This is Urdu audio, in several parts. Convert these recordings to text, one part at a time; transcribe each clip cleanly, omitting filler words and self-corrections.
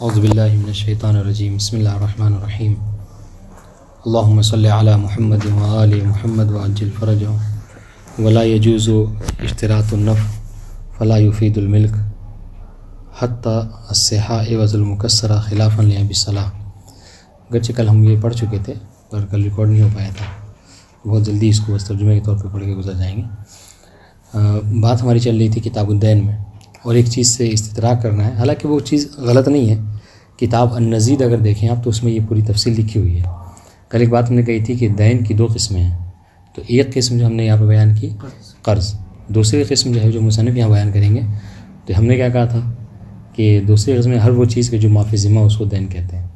اعوذ باللہ من الشیطان الرجیم بسم اللہ الرحمن الرحیم اللہم صلی علی محمد وآل محمد وعجل فرجهم ولا يجوز اشتراط النفع فلا يفید الملک حتی الصحہ عوض المکسرہ خلافا لأبی صلاح۔ گرچہ کل ہم یہ پڑھ چکے تھے پر کل ریکارڈ نہیں ہو پایا تھا، بہت جلدی اس کو بس ترجمے کے طور پہ پڑھ کے گزر جائیں گے۔ بات ہماری چل رہی تھی کتاب الدین میں، اور ایک چیز سے استدراک کرنا ہے، حالانکہ وہ چیز غلط نہیں ہے۔ کتاب النزید اگر دیکھیں آپ تو اس میں یہ پوری تفصیل لکھی ہوئی ہے۔ کل ایک بات ہم نے کہی تھی کہ دین کی دو قسمیں ہیں، تو ایک قسم جو ہم نے یہاں پہ بیان کی قرض، دوسری قسم جو ہے جو مصنف یہاں بیان کریں گے، تو ہم نے کیا کہا تھا کہ دوسری قسم میں ہر وہ چیز کے جو معافی ذمہ اس کو دین کہتے ہیں،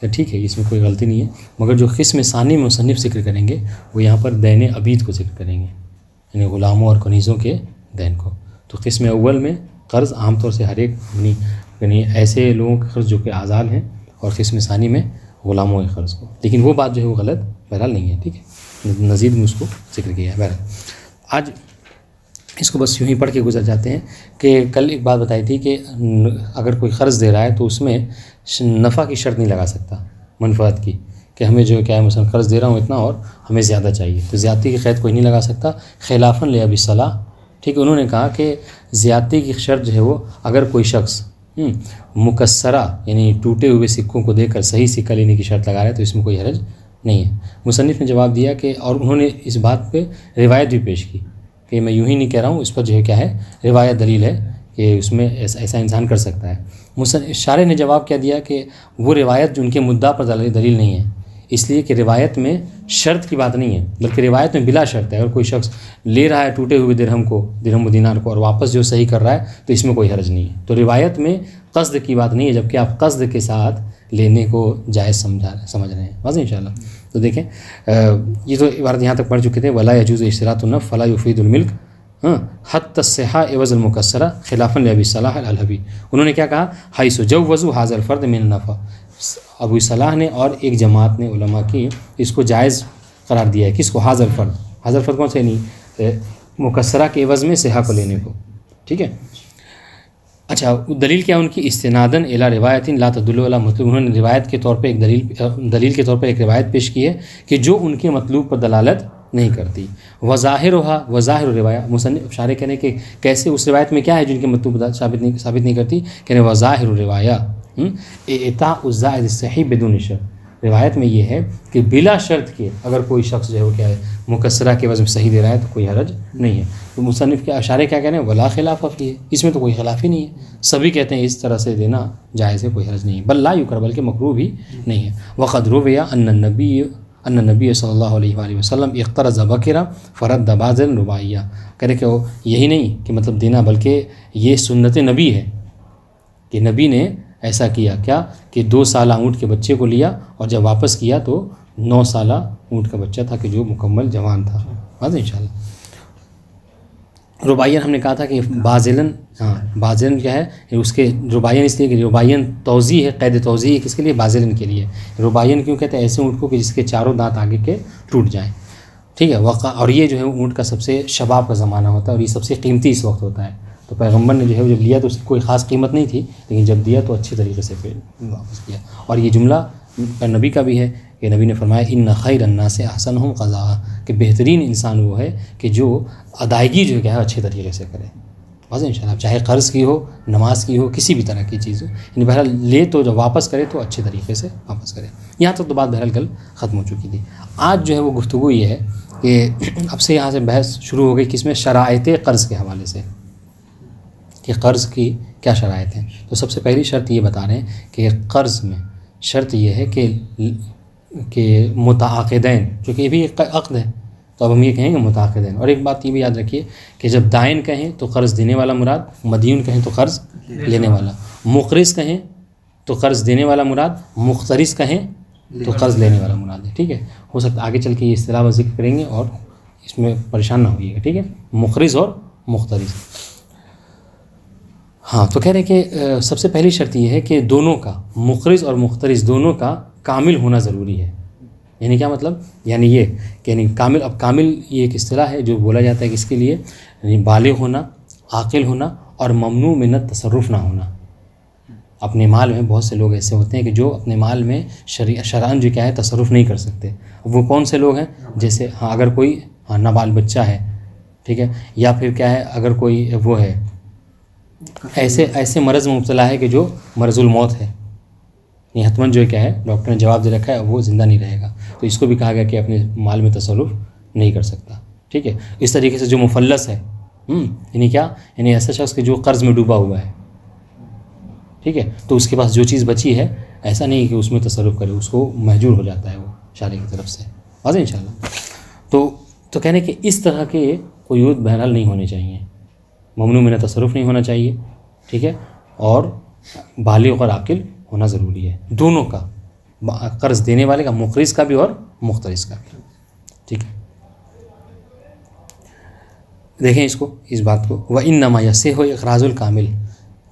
کہ ٹھیک ہے اس میں کوئی غلطی نہیں ہے، مگر جو قسم ثانی میں مصنف ذکر کریں گے وہ یہاں پر دین عبید کو ذکر کریں گے، یعنی غلاموں اور کنیزوں کے دین کو۔ تو قسم اول میں قرض عام طور سے ہر ایک یعنی ایسے لوگوں کے قرض جو کہ آزاد ہیں، اور قسم ثانی میں غلاموں کے قرض کو، لیکن وہ بات جو ہے وہ غلط بہرحال نہیں ہے، ٹھیک ہے، مزید میں اس کو ذکر کیا ہے۔ بہرحال آج اس کو بس یوں ہی پڑھ کے گزر جاتے ہیں کہ کل ایک بات بتائی تھی کہ اگر کوئی قرض دے رہا ہے تو اس میں نفع کی شرط نہیں لگا سکتا، منفعت کی، کہ ہمیں جو کیا ہے مثلا قرض دے رہا ہوں اتنا اور ہمیں زیادہ چاہیے، تو زیادتی کی قید کوئی نہیں لگا سکتا، خلافاً لأبی صلاح۔ ٹھیک ہے، انہوں نے کہا کہ زیادتی کی شرط جو ہے وہ اگر کوئی شخص مکسرہ یعنی ٹوٹے ہوئے سکوں کو دے کر صحیح سکہ لینے کی شرط لگا رہا ہے تو اس میں کوئی حرج نہیں ہے۔ مصنف نے جواب دیا کہ، اور انہوں نے اس بات پہ روایت بھی پیش کی کہ میں یوں ہی نہیں کہہ رہا ہوں، اس پر جو ہے کیا ہے روایت دلیل ہے کہ اس میں ایسا انسان کر سکتا ہے۔ شارح نے جواب کیا دیا کہ وہ روایت جو ان کے مدعا پر دلیل نہیں ہے، اس لیے کہ روایت میں شرط کی بات نہیں ہے، بلکہ روایت میں بلا شرط ہے۔ اگر کوئی شخص لے رہا ہے ٹوٹے ہوئے درہم و دینار کو اور واپس جو صحیح کر رہا ہے تو اس میں کوئی حرج نہیں ہے۔ تو روایت میں قصد کی بات نہیں ہے، جبکہ آپ قصد کے ساتھ لینے کو جائز سمجھ رہے ہیں، واضح انشاءاللہ۔ تو دیکھیں یہ تو عبارت یہاں تک پڑھ چکے تھے، ولا يجوز اشتراط النفع فلا يفید الملک حتی الصحہ عوض المکسرہ خلافاً لأبی صلاح الحلبی۔ انہوں نے کیا کہا، حیث جوزوا ھذا الفرد من النفع، ابو صلاح نے اور ایک جماعت نے علماء کی اس کو جائز قرار دیا ہے۔ کس کو؟ ھذا الفرد کون سے؟ نہیں مکسرہ کے عوض میں صحہ کو لینے کو، ٹھیک ہے۔ اچھا دلیل کیا ان کی؟ استناداً الی روایت لا تدل علی مطلوب، انہوں نے روایت کے طور پہ ایک دلیل کے طور پہ ایک روایت پیش کی ہے کہ جو ان کے مطلوب پر دلالت نہیں کرتی۔ وظاہر روایہ، مصنف شارح کہنے کہ کیسے اس روایت میں کیا ہے جو ان کے مطلوب ثابت نہیں کرتی، کہنے وظاہر روایہ اعطاء الزائد الصحیح بدون شرط، روایت میں یہ ہے کہ بلا شرط کے اگر کوئی شخص جو ہے وہ کیا ہے مکسرہ کے وزن صحیح دے رہا ہے تو کوئی حرج نہیں ہے۔ تو مصنف کے اشارے کیا کہنے ہیں، ولا خلاف فیہ، اس میں تو کوئی خلاف ہی نہیں ہے، سبھی کہتے ہیں اس طرح سے دینا جائز ہے، کوئی حرج نہیں ہے، بل لا یکرہ، بلکہ مکروہ بھی نہیں ہے۔ وقد روی ان النبی صلی اللہ علیہ وآلہ وسلم اقترض بکرا فرد باذل رباعیہ، کہتے کہ یہی نہیں کہ مطلب دینا، بلکہ یہ سنت نبی ہے کہ نبی نے ایسا کیا، کیا کہ 2 سالہ اونٹ کے بچے کو لیا اور جب واپس کیا تو 9 سالہ اونٹ کا بچہ تھا کہ جو مکمل جوان تھا، واضح انشاءاللہ۔ رباعین ہم نے کہا تھا کہ بازلن، بازلن کیا ہے اس کے رباعین، اس لیے کہ رباعین توضیح ہے، قید توضیح ہے کس کے لیے؟ بازلن کے لیے۔ رباعین کیوں کہتے ہیں؟ ایسے اونٹ کو کہ جس کے چاروں دانت آگے کے ٹوٹ جائیں، ٹھیک ہے۔ اور یہ جو ہے اونٹ کا سب سے شباب کا زمانہ ہوتا ہے اور یہ سب سے قیمتی اس وقت ہوتا ہے، تو پیغمبر نے جو ہے جب لیا تو اس کی کوئی خاص قیمت نہیں تھی، لیکن جب دیا تو اچھے طریقے سے واپس کیا۔ اور یہ جملہ نبی کا بھی ہے کہ نبی نے فرمایا ان خیر الناس احسنہم قضاء، کہ بہترین انسان وہ ہے کہ جو ادائیگی جو ہے اچھے طریقے سے کرے، واضح انشاءاللہ، چاہے قرض کی ہو، نماز کی ہو، کسی بھی طرح کی چیز ہو، یعنی بہرحال لے تو جب واپس کرے تو اچھے طریقے سے واپس کرے۔ یہاں تک تو بات بہرحال کل ختم ہو چکی تھی۔ آج جو ہے وہ گفتگو یہ ہے کہ اب سے یہاں سے بحث شروع ہو گئی کس میں؟ شرائط قرض کے حوالے سے، کہ قرض کی کیا شرائط ہیں۔ تو سب سے پہلی شرط یہ بتا رہے ہیں کہ قرض میں شرط یہ ہے کہ متعاقدین، چونکہ یہ بھی ایک عقد ہے تو اب ہم یہ کہیں گے متعاقدین۔ اور ایک بات یہ بھی یاد رکھیے کہ جب دائن کہیں تو قرض دینے والا مراد، مدیون کہیں تو قرض لینے والا، مقرض کہیں تو قرض دینے والا مراد، مقترض کہیں تو قرض لینے والا مراد ہے، ٹھیک ہے۔ ہو سکتا ہے آگے چل کے یہ اصطلاح و ذکر کریں گے اور اس میں پریشان نہ ہوئیے گا، ٹھیک ہے، مقرض اور مقترض۔ ہاں تو کہہ رہے ہیں کہ سب سے پہلی شرط یہ ہے کہ دونوں کا، مقرض اور مقترض دونوں کا کامل ہونا ضروری ہے۔ یعنی کیا مطلب؟ یعنی یہ کہ یعنی کامل، اب کامل یہ ایک اصطلاح ہے جو بولا جاتا ہے کہ اس کے لیے یعنی بالغ ہونا، عاقل ہونا اور ممنوع من التصرف نہ ہونا، اپنے مال میں بہت سے لوگ ایسے ہوتے ہیں کہ جو اپنے مال میں شرعاً جو کیا ہے تصرف نہیں کر سکتے. وہ کون سے لوگ ہیں؟ جیسے اگر کوئی نابال بچہ ہے، ٹھیک ہے، یا پھر کیا ہے اگر کوئی وہ ہے ایسے مرض میں مبتلا ہے کہ جو مرض الموت ہے، یہ حتماً جو کیا ہے ڈاکٹر نے جواب دے رکھا ہے وہ زندہ نہیں رہے گا، تو اس کو بھی کہا گیا کہ اپنے مال میں تصرف نہیں کر سکتا. ٹھیک ہے. اس طریقے سے جو مفلس ہے، یعنی کیا، یعنی ایسا شخص کہ جو قرض میں ڈوبا ہوا ہے، ٹھیک ہے، تو اس کے پاس جو چیز بچی ہے ایسا نہیں کہ اس میں تصرف کرے، اس کو محجور ہو جاتا ہے وہ شارع کی طرف سے. واضح انشاءاللہ. تو کہنے کہ اس طرح کے قیود بہرحال نہیں ہونے چاہیے، ممنوع من تصرف نہیں ہونا چاہیے، ٹھیک ہے، اور بالغ اور عاقل ہونا ضروری ہے، دونوں کا، قرض دینے والے کا، مقرض کا بھی اور مقترض کا بھی. ٹھیک ہے. دیکھیں اس بات کو، وَإِنَّمَا يَصِحُ اِقْرَاضُ الْكَامِلِ.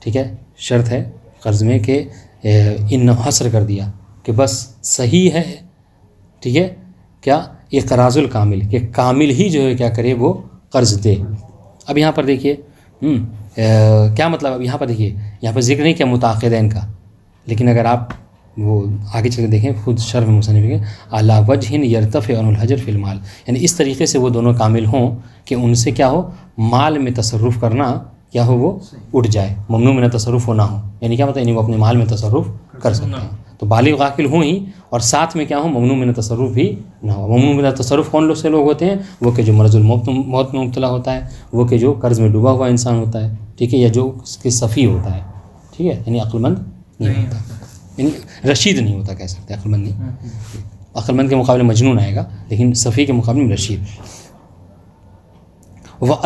ٹھیک ہے، شرط ہے قرض میں کہ ان حصر کر دیا کہ بس صحیح ہے، ٹھیک ہے، کیا اقراض الکامل، کہ کامل ہی جو ہے کیا کرے وہ قرض دے. اب یہاں پر دیکھیے کیا مطلب، اب یہاں پر دیکھیے یہاں پر ذکر نہیں کیا متعاقدین کا، لیکن اگر آپ وہ آگے چل کے دیکھیں خود شرح مصنف کے علی وجہ یرتفع عن الحجر فی المال، یعنی اس طریقے سے وہ دونوں کامل ہوں کہ ان سے کیا ہو، مال میں تصرف کرنا کیا ہو، وہ اٹھ جائے، ممنوع من تصرف ہونا ہو. یعنی کیا مطلب، یعنی وہ اپنے مال میں تصرف کر سکتے ہیں، تو بالغ عاقل ہوں ہی، اور ساتھ میں کیا ہو، ممنوع من تصرف بھی نہ ہو. ممنوع من تصرف کون سے لوگ ہوتے ہیں؟ وہ کہ جو مرض الموت میں مبتلا ہوتا ہے، وہ کہ جو قرض میں ڈوبا ہوا انسان ہوتا ہے، ٹھیک ہے، یا جو اس کے سفیہ ہوتا ہے، ٹھیک ہے، یعنی عقل مند نہیں ہوتا، یعنی رشید نہیں ہوتا، کہہ سکتے ہیں عقل مند نہیں. عقل مند کے مقابلے مجنون آئے گا، لیکن سفیہ کے مقابلے میں رشید.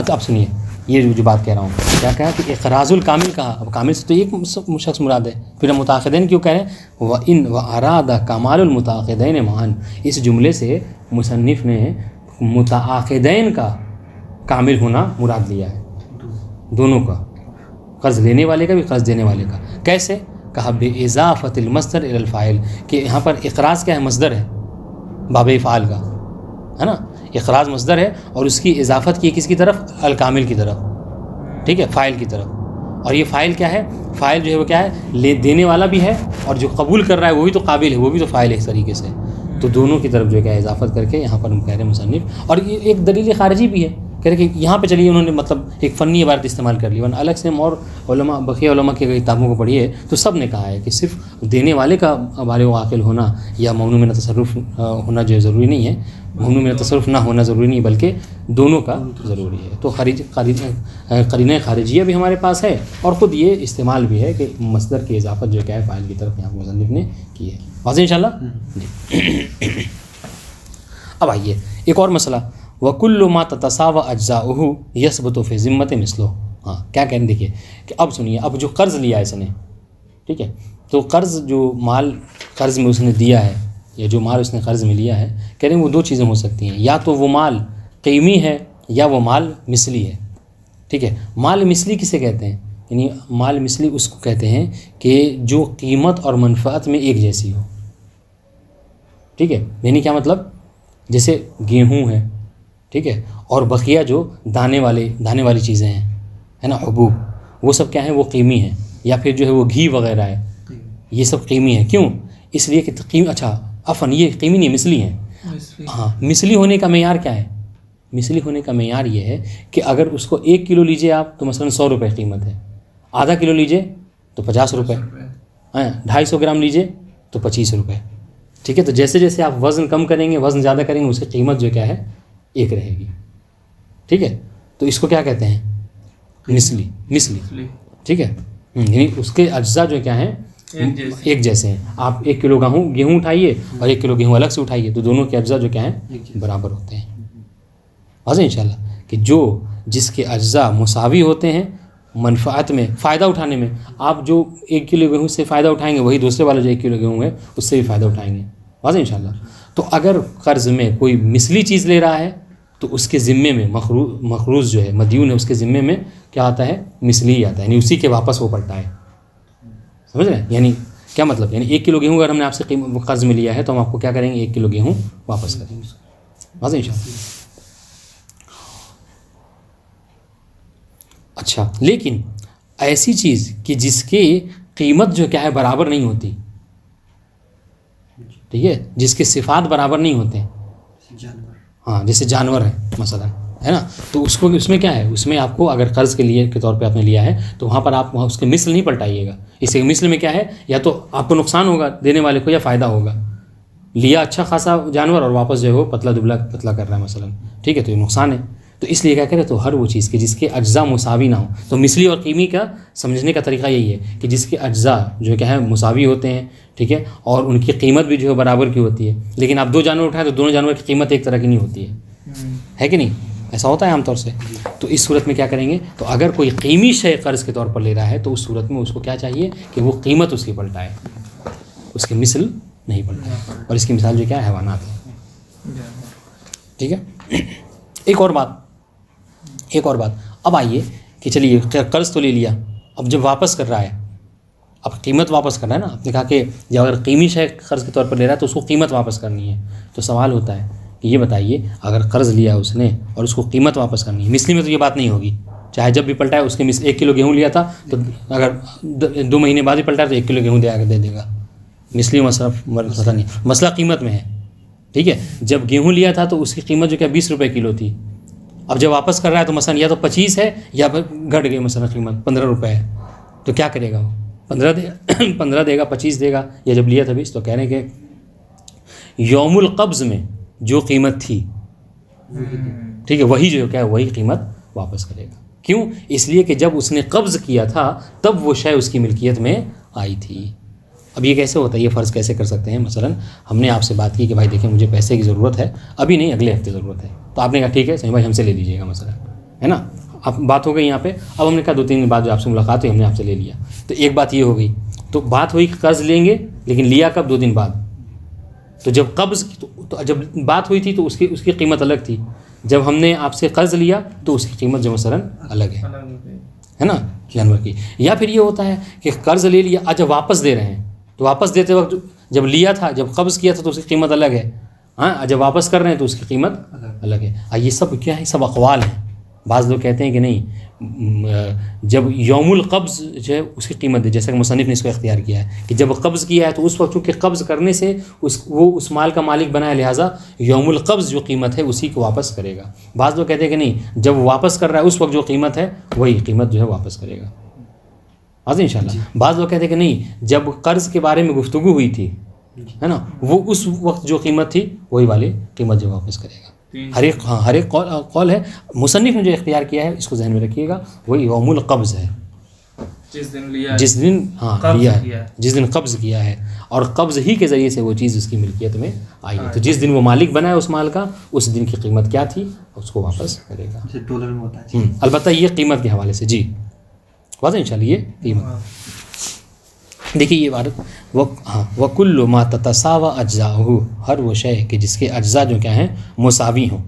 اب سنیے یہ جو بات کہہ رہا ہوں، کیا کہا کہ اقراض الکامل کہا. اب کامل سے تو ایک شخص مراد ہے، پھر ہم متعاقدین کیوں کہہ رہے ہیں؟ وَأَرَادَ كَمَالُ الْمُتَعَاقِدَيْنِ مَعًا، اس جملے سے مصنف نے متعاقدین کا کامل ہونا مراد لیا ہے، دونوں کا، قرض لینے والے کا بھی قرض دینے والے کا. کیسے؟ کہا بِإِضَافَةِ الْمَصْدَرِ إِلَى الْفَاعِلِ، کہ یہاں پر اقراض کیا ہے، مصدر ہے باب افعال کا، ہے نا، اقراض مصدر ہے اور اس کی اضافت کی کس کی طرف؟ الکامل کی طرف، ٹھیک ہے، فاعل کی طرف. اور یہ فاعل کیا ہے؟ فاعل جو ہے وہ کیا ہے، دینے والا بھی ہے، اور جو قبول کر رہا ہے وہ بھی تو قابل ہے، وہ بھی تو فاعل ہے اس طریقے سے. تو دونوں کی طرف جو ہے اضافت کر کے یہاں پر ہم کہہ رہے ہیں مصنف. اور یہ ایک دلیل خارجی بھی ہے، کہہ رہے کہ یہاں پہ چلیے انہوں نے مطلب ایک فنی عبارت استعمال کر لی، ورنہ الگ سے ہم اور علماء، بقیہ علماء کی کتابوں کو پڑھیے تو سب نے کہا ہے کہ صرف دینے والے کا بالغ عاقل ہونا یا ممنوع من تصرف ہونا جو ضروری نہیں ہے، ممنوع من تصرف نہ ہونا ضروری نہیں، بلکہ دونوں کا ضروری ہے. تو قرینہ خارجیہ بھی ہمارے پاس ہے، اور خود یہ استعمال بھی ہے کہ مصدر کی اضافت جو کیا ہے فاعل کی طرف یہاں مصنف نے کی ہے. واضح انشاءاللہ. جی اب آئیے ایک اور مسئلہ، وَكُلُّ مَا تَتَسَاوَى أَجْزَاؤُهُ يَثْبُتُ فِي ذِمَّةِ مِثْلُهُ. ہاں کیا کہیں، دیکھیے کہ اب سنیے، اب جو قرض لیا ہے اس نے، ٹھیک ہے، تو قرض جو مال قرض میں اس نے دیا ہے، یا جو مال اس نے قرض میں لیا ہے، کہہ رہے ہیں وہ دو چیزیں ہو سکتی ہیں، یا تو وہ مال قیمی ہے یا وہ مال مثلی ہے. ٹھیک ہے. مال مثلی کسے کہتے ہیں؟ یعنی مال مثلی اس کو کہتے ہیں کہ جو قیمت اور منفعت میں ایک جیسی ہو. ٹھیک ہے. یعنی کیا مطلب، جیسے گیہوں ہے، ٹھیک ہے، اور بقیہ جو دانے والی چیزیں ہیں، ہے نا، حبوب، وہ سب کیا ہیں، وہ قیمی ہیں. یا پھر جو ہے وہ گھی وغیرہ ہے، یہ سب قیمی ہیں. کیوں؟ اس لیے کہ اچھا عفواً یہ قیمی نہیں، مثلی ہیں. ہاں، مثلی ہونے کا معیار کیا ہے؟ مثلی ہونے کا معیار یہ ہے کہ اگر اس کو 1 کلو لیجئے آپ تو مثلاً 100 روپے قیمت ہے، آدھا کلو لیجئے تو 50 روپے، 250 گرام لیجئے تو 25 روپے. ٹھیک ہے. تو جیسے جیسے آپ وزن کم کریں گے، وزن زیادہ کریں گے، اس کی قیمت جو کیا ہے، ایک رہے گی. ٹھیک ہے. تو اس کو کیا کہتے ہیں؟ مثلی. ٹھیک ہے. یعنی اس کے اجزاء جو کیا ہیں، ایک جیسے ہیں. آپ 1 کلو گیہوں اٹھائیے اور 1 کلو گیہوں الگ سے اٹھائیے، تو دونوں کے اجزاء جو کیا ہیں، برابر ہوتے ہیں. واضح انشاءاللہ کہ جس کے اجزاء مساوی ہوتے ہیں منفعت میں، فائدہ اٹھانے میں، آپ جو 1 کلو گیہوں سے فائدہ اٹھائیں گے وہی دوسرے والا جو 1 کلو گیہوں ہے اس سے بھی فائدہ اٹھائیں گے. واضح انشاءاللہ. تو اگر قرض میں کوئی مثلی چیز لے رہا ہے تو اس کے ذمے میں مقروض جو ہے، مدیون ہے، اس کے ذمے میں کیا آتا ہے، مثلی ہی آتا ہے، یعنی اسی کے واپس وہ پلٹا ہے. سمجھ رہے ہیں؟ یعنی کیا مطلب، یعنی 1 کلو گیہوں اگر ہم نے آپ سے قرض میں لیا ہے تو ہم آپ کو کیا کریں گے، 1 کلو گیہوں واپس کریں گے. واضح انشاءاللہ. اچھا، لیکن ایسی چیز کہ جس کے قیمت جو کیا ہے برابر نہیں ہوتی، ٹھیک ہے، جس کے صفات برابر نہیں ہوتے ہیں، ہاں جیسے جانور ہے مثلا، ہے نا، تو اس میں کیا ہے، اس میں آپ کو اگر قرض کے لیے کے طور پہ آپ نے لیا ہے تو وہاں پر آپ اس کے مثل نہیں پلٹائیے گا. اس کے مثل میں کیا ہے، یا تو آپ کو نقصان ہوگا دینے والے کو یا فائدہ ہوگا. لیا اچھا خاصا جانور اور واپس جو ہے وہ پتلا کر رہا ہے مثلا، ٹھیک ہے، تو یہ نقصان ہے. تو اس لیے کیا کرے، تو ہر وہ چیز کے جس کے اجزاء مساوی نہ ہو. تو مثلی اور قیمی کا سمجھنے کا طریقہ یہی ہے کہ جس کے اجزاء جو کیا ہے مساوی ہوتے ہیں، ٹھیک ہے، اور ان کی قیمت بھی جو ہے برابر کی ہوتی ہے. لیکن آپ 2 جانور اٹھائیں تو دونوں جانور کی قیمت ایک طرح کی نہیں ہوتی ہے کہ نہیں، ایسا ہوتا ہے عام طور سے. تو اس صورت میں کیا کریں گے، تو اگر کوئی قیمی شے قرض کے طور پر لے رہا ہے تو اس صورت میں اس کو کیا چاہیے کہ وہ قیمت اس کی پلٹائے، اس کی مثل نہیں پلٹائے. اور اس کی مثال جو کیا ہے، حیوانات ہے. ٹھیک ہے. ایک اور بات اب آئیے کہ چلیے قرض تو لے لیا، اب جب واپس کر رہا ہے، اب قیمت واپس کرنا ہے نا. آپ نے کہا کہ جب اگر قیمی شے قرض کے طور پر لے رہا ہے تو اس کو قیمت واپس کرنی ہے. تو سوال ہوتا ہے کہ یہ بتائیے اگر قرض لیا اس نے اور اس کو قیمت واپس کرنی ہے، مثلی میں تو یہ بات نہیں ہوگی. چاہے جب بھی پلٹائے اس کے 1 کلو گیہوں لیا تھا تو اگر 2 مہینے بعد ہی پلٹائے تو 1 کلو گیہوں دے دے گا. مثلی مسئلہ نہیں، مسئلہ قیمت میں ہے. ٹھیک ہے. جب گیہوں لیا تھا تو اس کی قیمت جو کیا 20 روپے کلو تھی. اب جب واپس کر رہا ہے تو مثلا یا تو 25 ہے یا گھٹ گئی مثلا قیمت 15 روپے ہے. تو کیا کرے گا وہ، 15 دے گا، 25 دے گا، یا جب لیا تھا 20. تو کہہ رہے ہیں کہ یوم القبض میں جو قیمت تھی، ٹھیک ہے، وہی جو کیا ہے وہی قیمت واپس کرے گا. کیوں؟ اس لیے کہ جب اس نے قبض کیا تھا تب وہ شے اس کی ملکیت میں آئی تھی. اب یہ کیسے ہوتا ہے، یہ فرض کیسے کر سکتے ہیں؟ مثلا ہم نے آپ سے بات کی کہ بھائی دیکھیں مجھے پیسے کی ضرورت ہے، ابھی نہیں اگلے ہفتے ضرورت ہے. تو آپ نے کہا ٹھیک ہے سنی بھائی ہم سے لے لیجیے گا مثلا، ہے نا. اب بات ہو گئی یہاں پہ. اب ہم نے کہا 2-3 دن بعد جو آپ سے ملاقات ہوئی ہم نے آپ سے لے لیا. تو ایک بات یہ ہو گئی، تو بات ہوئی کہ قرض لیں گے لیکن لیا کب، 2 دن بعد. تو جب قبض تو جب بات ہوئی تھی تو اس کی قیمت الگ تھی. جب ہم نے آپ سے قرض لیا تو اس کی قیمت جو مثلا الگ ہے نا جانور کی. یا پھر یہ ہوتا ہے کہ قرض لے لیا، جب واپس دے رہے ہیں تو واپس دیتے وقت جب لیا تھا، جب قبض کیا تھا تو اس کی قیمت الگ ہے، ہاں، جب واپس کر رہے ہیں تو اس کی قیمت الگ ہے. یہ سب کیا ہے، سب اقوال ہیں. بعض لوگ کہتے ہیں کہ نہیں، جب یوم القبض جو ہے اس کی قیمت دے، جیسا کہ مصنف نے اس کو اختیار کیا ہے کہ جب قبض کیا ہے تو اس وقت چونکہ قبض کرنے سے وہ اس مال کا مالک بنا ہے، لہٰذا یوم القبض جو قیمت ہے اسی کو واپس کرے گا. بعض لوگ کہتے ہیں کہ نہیں، جب واپس کر رہا ہے اس وقت جو قیمت ہے وہی قیمت جو ہے واپس کرے گا. ان شاء اللہ. بعض لوگ کہتے ہیں کہ نہیں، جب قرض کے بارے میں گفتگو ہوئی تھی، ہے نا، وہ اس وقت جو قیمت تھی وہی والی قیمت جو واپس کرے گا. ہر ایک قول ہے. مصنف نے جو اختیار کیا ہے اس کو ذہن میں رکھیے گا، وہی یوم القبض ہے، جس دن لیا ہے، جس دن قبض کیا ہے، اور قبض ہی کے ذریعے سے وہ چیز اس کی ملکیت میں آئی ہے. تو جس دن وہ مالک بنا ہے اس مال کا، اس دن کی قیمت کیا تھی اس کو واپس کرے گا. البتہ یہ قیمت کے حوالے سے جی واضح ان شاء اللہ. یہ قیمت دیکھیے یہ عبارت وَكُلُّ مَا تَتَسَاوَى أَجْزَاؤُهُ، ہر وہ شے کہ جس کے اجزاء جو کیا ہیں مساوی ہوں.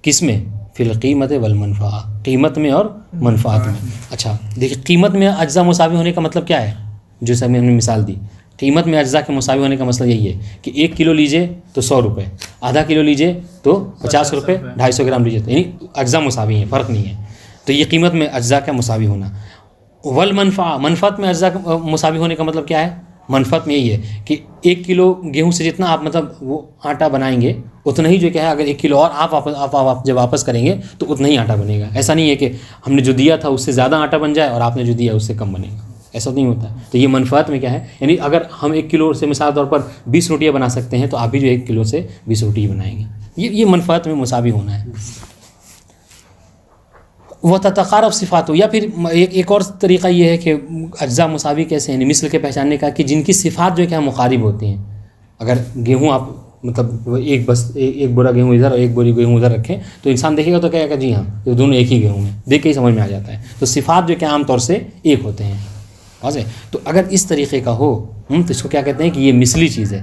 کس میں؟ فی القیمت والمنفعہ، قیمت میں اور منفعت میں. اچھا دیکھیے قیمت میں اجزاء مساوی ہونے کا مطلب کیا ہے، جو ہم نے مثال دی. قیمت میں اجزاء کے مساوی ہونے کا مطلب یہی ہے کہ 1 کلو لیجئے تو 100 روپے، آدھا کلو لیجئے تو 50 روپے، 250 گرام لیجئے تو یعنی اجزاء مساوی ہیں، فرق نہیں ہے. تو یہ قیمت میں اجزاء کا مساوی ہونا. والمنفعہ، منفعت میں اجزاء مساوی ہونے کا مطلب کیا ہے؟ منفعت میں یہی ہے کہ 1 کلو گیہوں سے جتنا آپ مطلب وہ آٹا بنائیں گے اتنا ہی جو کیا ہے، اگر 1 کلو اور آپ جب واپس کریں گے تو اتنا ہی آٹا بنے گا. ایسا نہیں ہے کہ ہم نے جو دیا تھا اس سے زیادہ آٹا بن جائے اور آپ نے جو دیا اس سے کم بنے گا، ایسا نہیں ہوتا. تو یہ منفعت میں کیا ہے، یعنی اگر ہم 1 کلو سے مثال طور پر 20 روٹیاں بنا سکتے ہیں تو آپ بھی جو 1 کلو سے 20 روٹی بنائیں گے. یہ منفعت میں مساوی ہونا ہے. وہ تتقارب صفات ہو، یا پھر ایک اور طریقہ یہ ہے کہ اجزاء مساوی کیسے ہیں، مثل کے پہچاننے کا، کہ جن کی صفات جو ہے کیا مقارب ہوتی ہیں. اگر گیہوں آپ مطلب ایک بورا گیہوں ادھر اور ایک بوری گیہوں ادھر رکھیں تو انسان دیکھے گا تو کہے گا جی ہاں یہ دونوں ایک ہی گیہوں ہیں، دیکھ کے ہی سمجھ میں آ جاتا ہے. تو صفات جو کہ عام طور سے ایک ہوتے ہیں. واضح. تو اگر اس طریقے کا ہو تو اس کو کیا کہتے ہیں کہ یہ مثلی چیز ہے.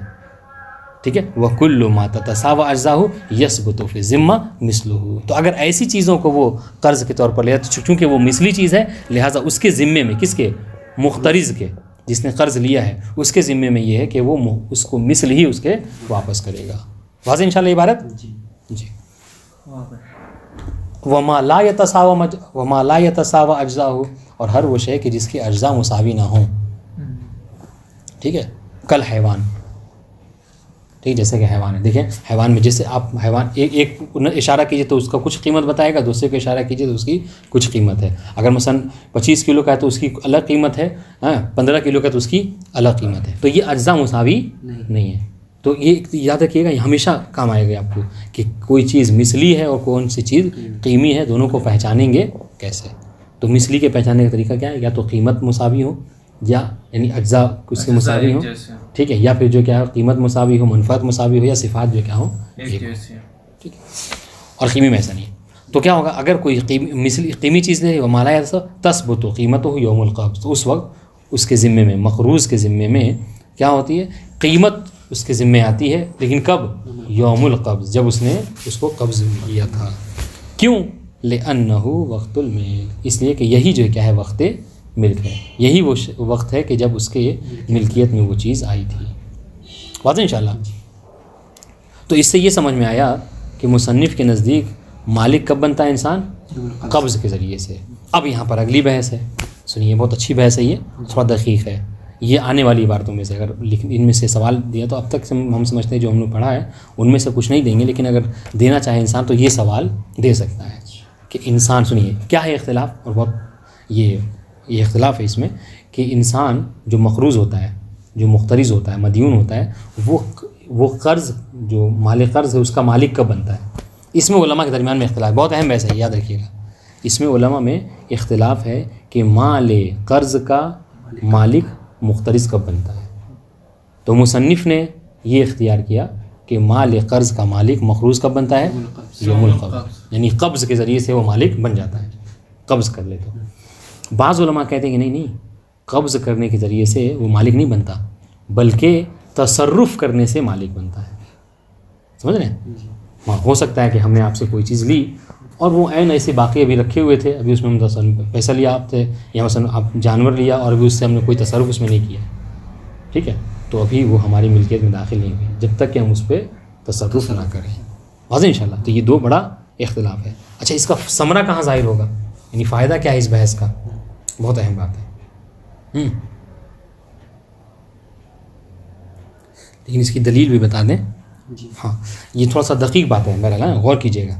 ٹھیک ہے. وَكُلُّ مَا تَتَسَاوَى أَجْزَاؤُهُ يَثْبُتُ فِي الذِّمَّةِ مِثْلُهُ. تو اگر ایسی چیزوں کو وہ قرض کے طور پر لیا تو چونکہ وہ مثلی چیز ہے لہٰذا اس کے ذمے میں، کس کے؟ مقترض کے، جس نے قرض لیا ہے اس کے ذمے میں یہ ہے کہ وہ اس کو مثل ہی اس کے واپس کرے گا. واضح انشاءاللہ عبارت جی. وَمَا لَا يَتَسَاوَى أَجْزَاؤُهُ، اور ہر وہ شے کہ جس کے اجزاء مساوی نہ ہوں. ٹھیک ہے، کل حیوان، ٹھیک، جیسے کہ حیوان ہے، دیکھیں حیوان میں جیسے آپ حیوان ایک اشارہ کیجیے تو اس کا کچھ قیمت بتائے گا، دوسرے کو اشارہ کیجیے تو اس کی کچھ قیمت ہے. اگر مثلا 25 کلو کا ہے تو اس کی الگ قیمت ہے، 15 کلو کا تو اس کی الگ قیمت ہے. تو یہ اجزاء مساوی نہیں ہے. تو یہ یاد رکھیے گا، یہ ہمیشہ کام آئے گا آپ کو کہ کوئی چیز مثلی ہے اور کون سی چیز قیمی ہے، دونوں کو پہچانیں گے کیسے. تو مثلی کے پہچاننے کا طریقہ کیا ہے؟ یا تو قیمت مساوی ہو، یا یعنی اجزاء اس کے مساوی ہوں، ٹھیک ہے، یا پھر جو کیا ہے قیمت مساوی ہو، منفعت مساوی ہو، یا صفات جو کیا ہو ایک ہو، ٹھیک ہے. اور قیمی میں ایسا نہیں ہے. تو کیا ہوگا اگر کوئی قیمی چیز نہیں وہ مالا تثبت قیمت ہو یوم القبض، تو اس وقت اس کے ذمے میں، مقروض کے ذمے میں کیا ہوتی ہے؟ قیمت اس کے ذمے آتی ہے، لیکن کب؟ یوم القبض، جب اس نے اس کو قبض کیا تھا. کیوں؟ لأنہ وقت الملک، اس لیے کہ یہی جو کیا ہے وقت ملک ہے، یہی وہ وقت ہے کہ جب اس کے ملکیت میں وہ چیز آئی تھی. واضح انشاءاللہ. تو اس سے یہ سمجھ میں آیا کہ مصنف کے نزدیک مالک کب بنتا ہے انسان؟ قبض کے ذریعے سے. اب یہاں پر اگلی بحث ہے، سنیے، بہت اچھی بحث ہے، یہ تھوڑا دقیق ہے. یہ آنے والی عبارتوں میں سے اگر ان میں سے سوال دیا تو اب تک ہم سمجھتے ہیں جو ہم نے پڑھا ہے ان میں سے کچھ نہیں دیں گے، لیکن اگر دینا چاہے انسان تو یہ سوال دے سکتا ہے کہ انسان، سنیے کیا ہے اختلاف، اور بہت یہ اختلاف ہے اس میں کہ انسان جو مقروض ہوتا ہے، جو مقترض ہوتا ہے، مدیون ہوتا ہے، وہ قرض جو مال قرض ہے اس کا مالک کب بنتا ہے. اس میں علماء کے درمیان میں اختلاف، بہت اہم بحث ہے، یاد رکھیے گا. اس میں علماء میں اختلاف ہے کہ مال قرض کا مالک مقترض کب بنتا ہے. تو مصنف نے یہ اختیار کیا کہ مال قرض کا مالک مقروض کب بنتا ہے؟ یوم القبض، یعنی قبض کے ذریعے سے وہ مالک بن جاتا ہے، قبض کر لے. تو بعض علماء کہتے ہیں کہ نہیں، قبض کرنے کے ذریعے سے وہ مالک نہیں بنتا، بلکہ تصرف کرنے سے مالک بنتا ہے. سمجھ رہے ہیں؟ ہاں، ہو سکتا ہے کہ ہم نے آپ سے کوئی چیز لی اور وہ عین ایسے باقی ابھی رکھے ہوئے تھے، ابھی اس میں ہم پیسہ لیا آپ سے، یا مثلا آپ جانور لیا اور ابھی اس سے ہم نے کوئی تصرف اس میں نہیں کیا، ٹھیک ہے، تو ابھی وہ ہماری ملکیت میں داخل نہیں ہوئی جب تک کہ ہم اس پہ تصرف نہ کریں. واضح انشاءاللہ. تو یہ دو بڑا اختلاف ہے. اچھا، اس کا ثمرہ کہاں ظاہر ہوگا، یعنی فائدہ کیا ہے اس بحث کا؟ بہت اہم بات ہے. لیکن اس کی دلیل بھی بتا دیں. ہاں، یہ تھوڑا سا دقیق بات ہے، بہرحال غور کیجیے گا.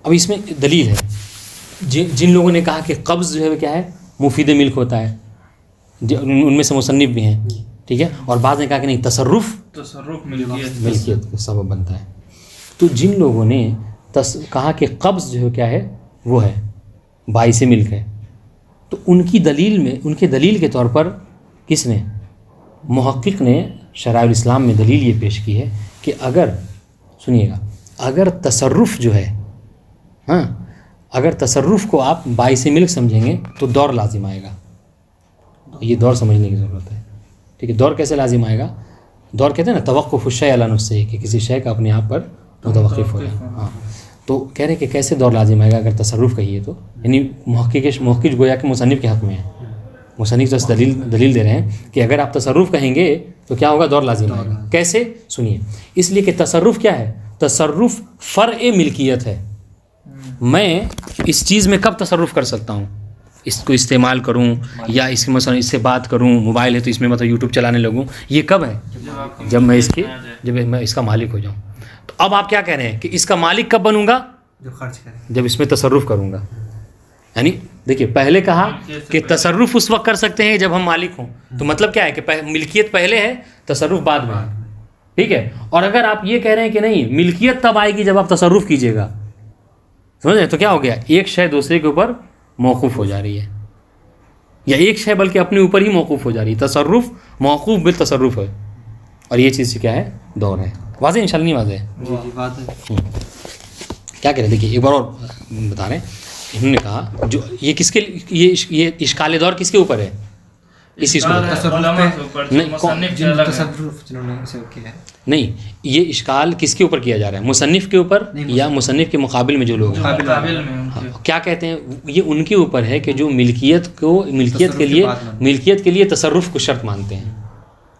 اب اس میں دلیل ہے، جن لوگوں نے کہا کہ قبض جو ہے کیا ہے مفید ملک ہوتا ہے، ان میں سے مصنف بھی ہیں، ٹھیک ہے، اور بعض نے کہا کہ نہیں، تصرف ملکیت کا سبب بنتا ہے. تو جن لوگوں نے کہا کہ قبض جو ہے کیا ہے وہ ہے باعث ملک ہے، تو ان کی دلیل میں، ان کے دلیل کے طور پر کس نے؟ محقق نے شرائع الاسلام میں دلیل یہ پیش کی ہے کہ اگر، سنیے گا، اگر تصرف جو ہے، ہاں، اگر تصرف کو آپ باعث ملک سمجھیں گے تو دور لازم آئے گا. یہ دور سمجھنے کی ضرورت ہے، ٹھیک ہے. دور کیسے لازم آئے گا؟ دور کہتے ہیں نا توقف الشیء علی نفسہ، کہ کسی شے کا اپنے آپ پر متوقف ہو جائے. ہاں، تو کہہ رہے ہیں کہ کیسے دور لازم آئے گا اگر تصرف کہیے تو، یعنی محقق گویا کہ مصنف کے حق میں ہے. مصنف تو دلیل دے رہے ہیں کہ اگر آپ تصرف کہیں گے تو کیا ہوگا؟ دور لازم آئے گا. کیسے؟ سنیے. اس لیے کہ تصرف کیا ہے؟ تصرف فرع ملکیت ہے. میں اس چیز میں کب تصرف کر سکتا ہوں؟ اس کو استعمال کروں یا اس کی مثلا اس سے بات کروں، موبائل ہے تو اس میں مطلب یوٹیوب چلانے لگوں، یہ کب ہے؟ جب میں اس کا مالک ہو جاؤں. تو اب آپ کیا کہہ رہے ہیں کہ اس کا مالک کب بنوں گا؟ جب اس میں تصرف کروں گا. یعنی دیکھیے، پہلے کہا کہ تصرف اس وقت کر سکتے ہیں جب ہم مالک ہوں، تو مطلب کیا ہے کہ ملکیت پہلے ہے، تصرف بعد میں ہے، ٹھیک ہے. اور اگر آپ یہ کہہ رہے ہیں کہ نہیں، ملکیت تب آئے گی جب آپ تصرف کیجیے گا، سمجھ رہے؟ تو کیا ہو گیا؟ ایک شے دوسرے کے اوپر موقوف ہو جا رہی ہے، یا ایک شے بلکہ اپنے اوپر ہی موقوف ہو جا رہی ہے. تصرف موقوف بالتصرف ہے، اور یہ چیز کیا ہے؟ دور ہے. واضح انشاءاللہ؟ نہیں واضح؟ جی واضح. کیا کہہ رہے ہیں؟ دیکھیے ایک بار اور بتا رہے ہیں. انہوں نے کہا جو یہ کس کے، یہ اشکال دور کس کے اوپر ہے؟ اس چیز کو نہیں، یہ اشکال کس کے اوپر کیا جا رہا ہے؟ مصنف کے اوپر یا مصنف کے مقابل میں جو لوگ ہیں کیا کہتے ہیں؟ یہ ان کے اوپر ہے کہ جو ملکیت کے لیے تصرف کو شرط مانتے ہیں،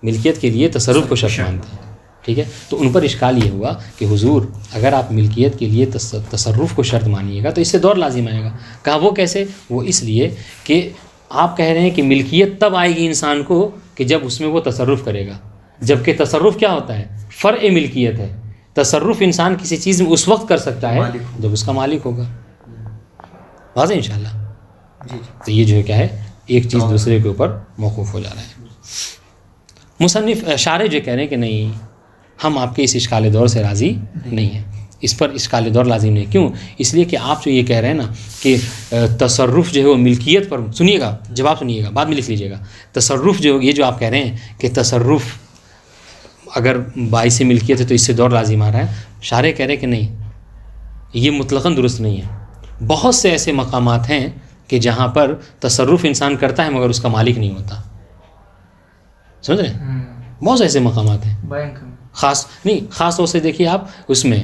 ملکیت کے لیے تصرف کو شرط مانتے ہیں، ٹھیک ہے. تو ان پر اشکال یہ ہوا کہ حضور اگر آپ ملکیت کے لیے تصرف کو شرط مانیے گا تو اس سے دور لازم آئے گا. کہا وہ کیسے؟ وہ اس لیے کہ آپ کہہ رہے ہیں کہ ملکیت تب آئے گی انسان کو کہ جب اس میں وہ تصرف کرے گا، جبکہ تصرف کیا ہوتا ہے؟ فرع ملکیت ہے. تصرف انسان کسی چیز میں اس وقت کر سکتا ہے جب اس کا مالک ہوگا. واضح انشاءاللہ. تو یہ جو ہے کیا ہے، ایک چیز دوسرے کے اوپر موقوف ہو جا رہا ہے. مصنف شارح جو کہہ رہے ہیں کہ نہیں، ہم آپ کے اس اشکال دور سے راضی نہیں ہیں، اس پر اشکال دور لازم نہیں. کیوں؟ اس لیے کہ آپ جو یہ کہہ رہے ہیں نا کہ تصرف جو ہے وہ ملکیت پر، سنیے گا جواب سنیے گا، بعد میں لکھ لیجیے گا. تصرف جو یہ جو آپ کہہ رہے ہیں کہ تصرف اگر باعث ملکیت ہے تو اس سے دور لازم آ رہا ہے، شارح کہہ رہے ہیں کہ نہیں، یہ مطلقاً درست نہیں ہے. بہت سے ایسے مقامات ہیں کہ جہاں پر تصرف انسان کرتا ہے مگر اس کا مالک نہیں ہوتا. سمجھ رہے ہیں؟ بہت سے ایسے مقامات ہیں، خاص طور سے دیکھیے آپ اس میں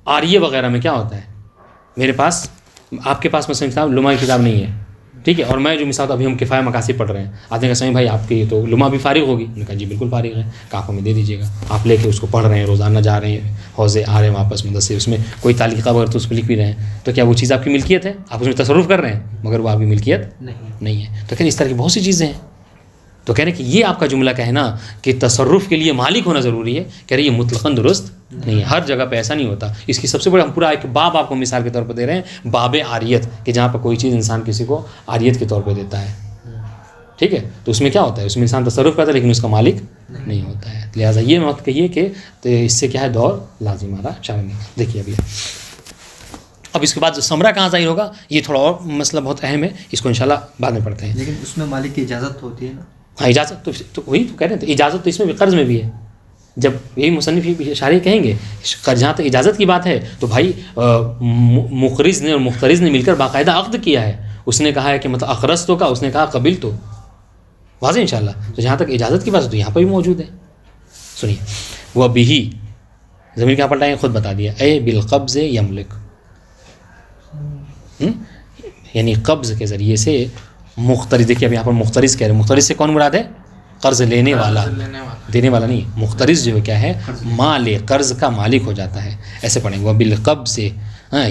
آریہ وغیرہ میں کیا ہوتا ہے. میرے پاس، آپ کے پاس مثلا کتاب لمحہ کی کتاب نہیں ہے، ٹھیک ہے، اور میں جو مثال ابھی ہم کفایہ مقاصد پڑھ رہے ہیں، آپ نے کہا سمجھ بھائی آپ کی تو لمحہ بھی فارغ ہوگی. میں نے کہا جی بالکل فارغ ہے، کاپوں میں دے دیجیے گا. آپ لے کے اس کو پڑھ رہے ہیں، روزانہ جا رہے ہیں حوضے، آ رہے ہیں واپس مدرسے، اس میں کوئی تعلیقہ وغیرہ تو اس پہ لکھ بھی رہے ہیں، تو کیا وہ چیز آپ کی ملکیت ہے؟ آپ اس میں تصرف کر رہے ہیں مگر وہ آپ کی ملکیت نہیں ہے. تو کہیں اس طرح کی بہت سی چیزیں ہیں. تو کہہ رہے ہیں کہ یہ آپ کا جملہ کہنا کہ تصرف کے لیے مالک ہونا ضروری ہے، کہہ رہے ہیں یہ مطلقاً درست نہیں ہے. ہر جگہ پہ ایسا نہیں ہوتا. اس کی سب سے بڑا ہم پورا ایک باب آپ کو مثال کے طور پر دے رہے ہیں، باب عاریت، کہ جہاں پہ کوئی چیز انسان کسی کو عاریت کے طور پہ دیتا ہے، ٹھیک ہے. تو اس میں کیا ہوتا ہے؟ اس میں انسان تصرف کرتا ہے لیکن اس کا مالک نہیں ہوتا ہے. لہٰذا یہ مت کہیے کہ اس سے کیا ہے دور لازم آ رہا ہے. دیکھیے ابھی اب اس کے بعد ثمرہ کہاں ظاہر ہوگا، یہ تھوڑا اور مسئلہ بہت اہم ہے، اس کو انشاءاللہ بعد میں پڑھتے ہیں. لیکن اس میں مالک کی اجازت ہوتی ہے نا. ہاں اجازت تو وہی تو کہہ رہے ہیں، تو اجازت تو اس میں بھی قرض میں بھی ہے. جب یہی مصنف شارح کہیں گے جہاں تک اجازت کی بات ہے تو بھائی مقرض نے اور مقترض نے مل کر باقاعدہ عقد کیا ہے. اس نے کہا ہے کہ مطلب اقرض تو کا، اس نے کہا قبل تو. واضح انشاءاللہ. تو جہاں تک اجازت کی بات ہے تو یہاں پہ بھی موجود ہے. سنیے، وہ بھی زمین کہاں پلٹائیں خود بتا دیا، اے بالقبض یملک، یعنی قبض کے ذریعے سے مقترض. دیکھیے اب یہاں پر مقترض کہہ رہے ہیں، مقترض سے کون مراد ہے؟ قرض لینے والا، دینے والا نہیں. مقترض جو ہے کیا ہے؟ مال قرض کا مالک ہو جاتا ہے. ایسے پڑھیں گے وہ بالقبض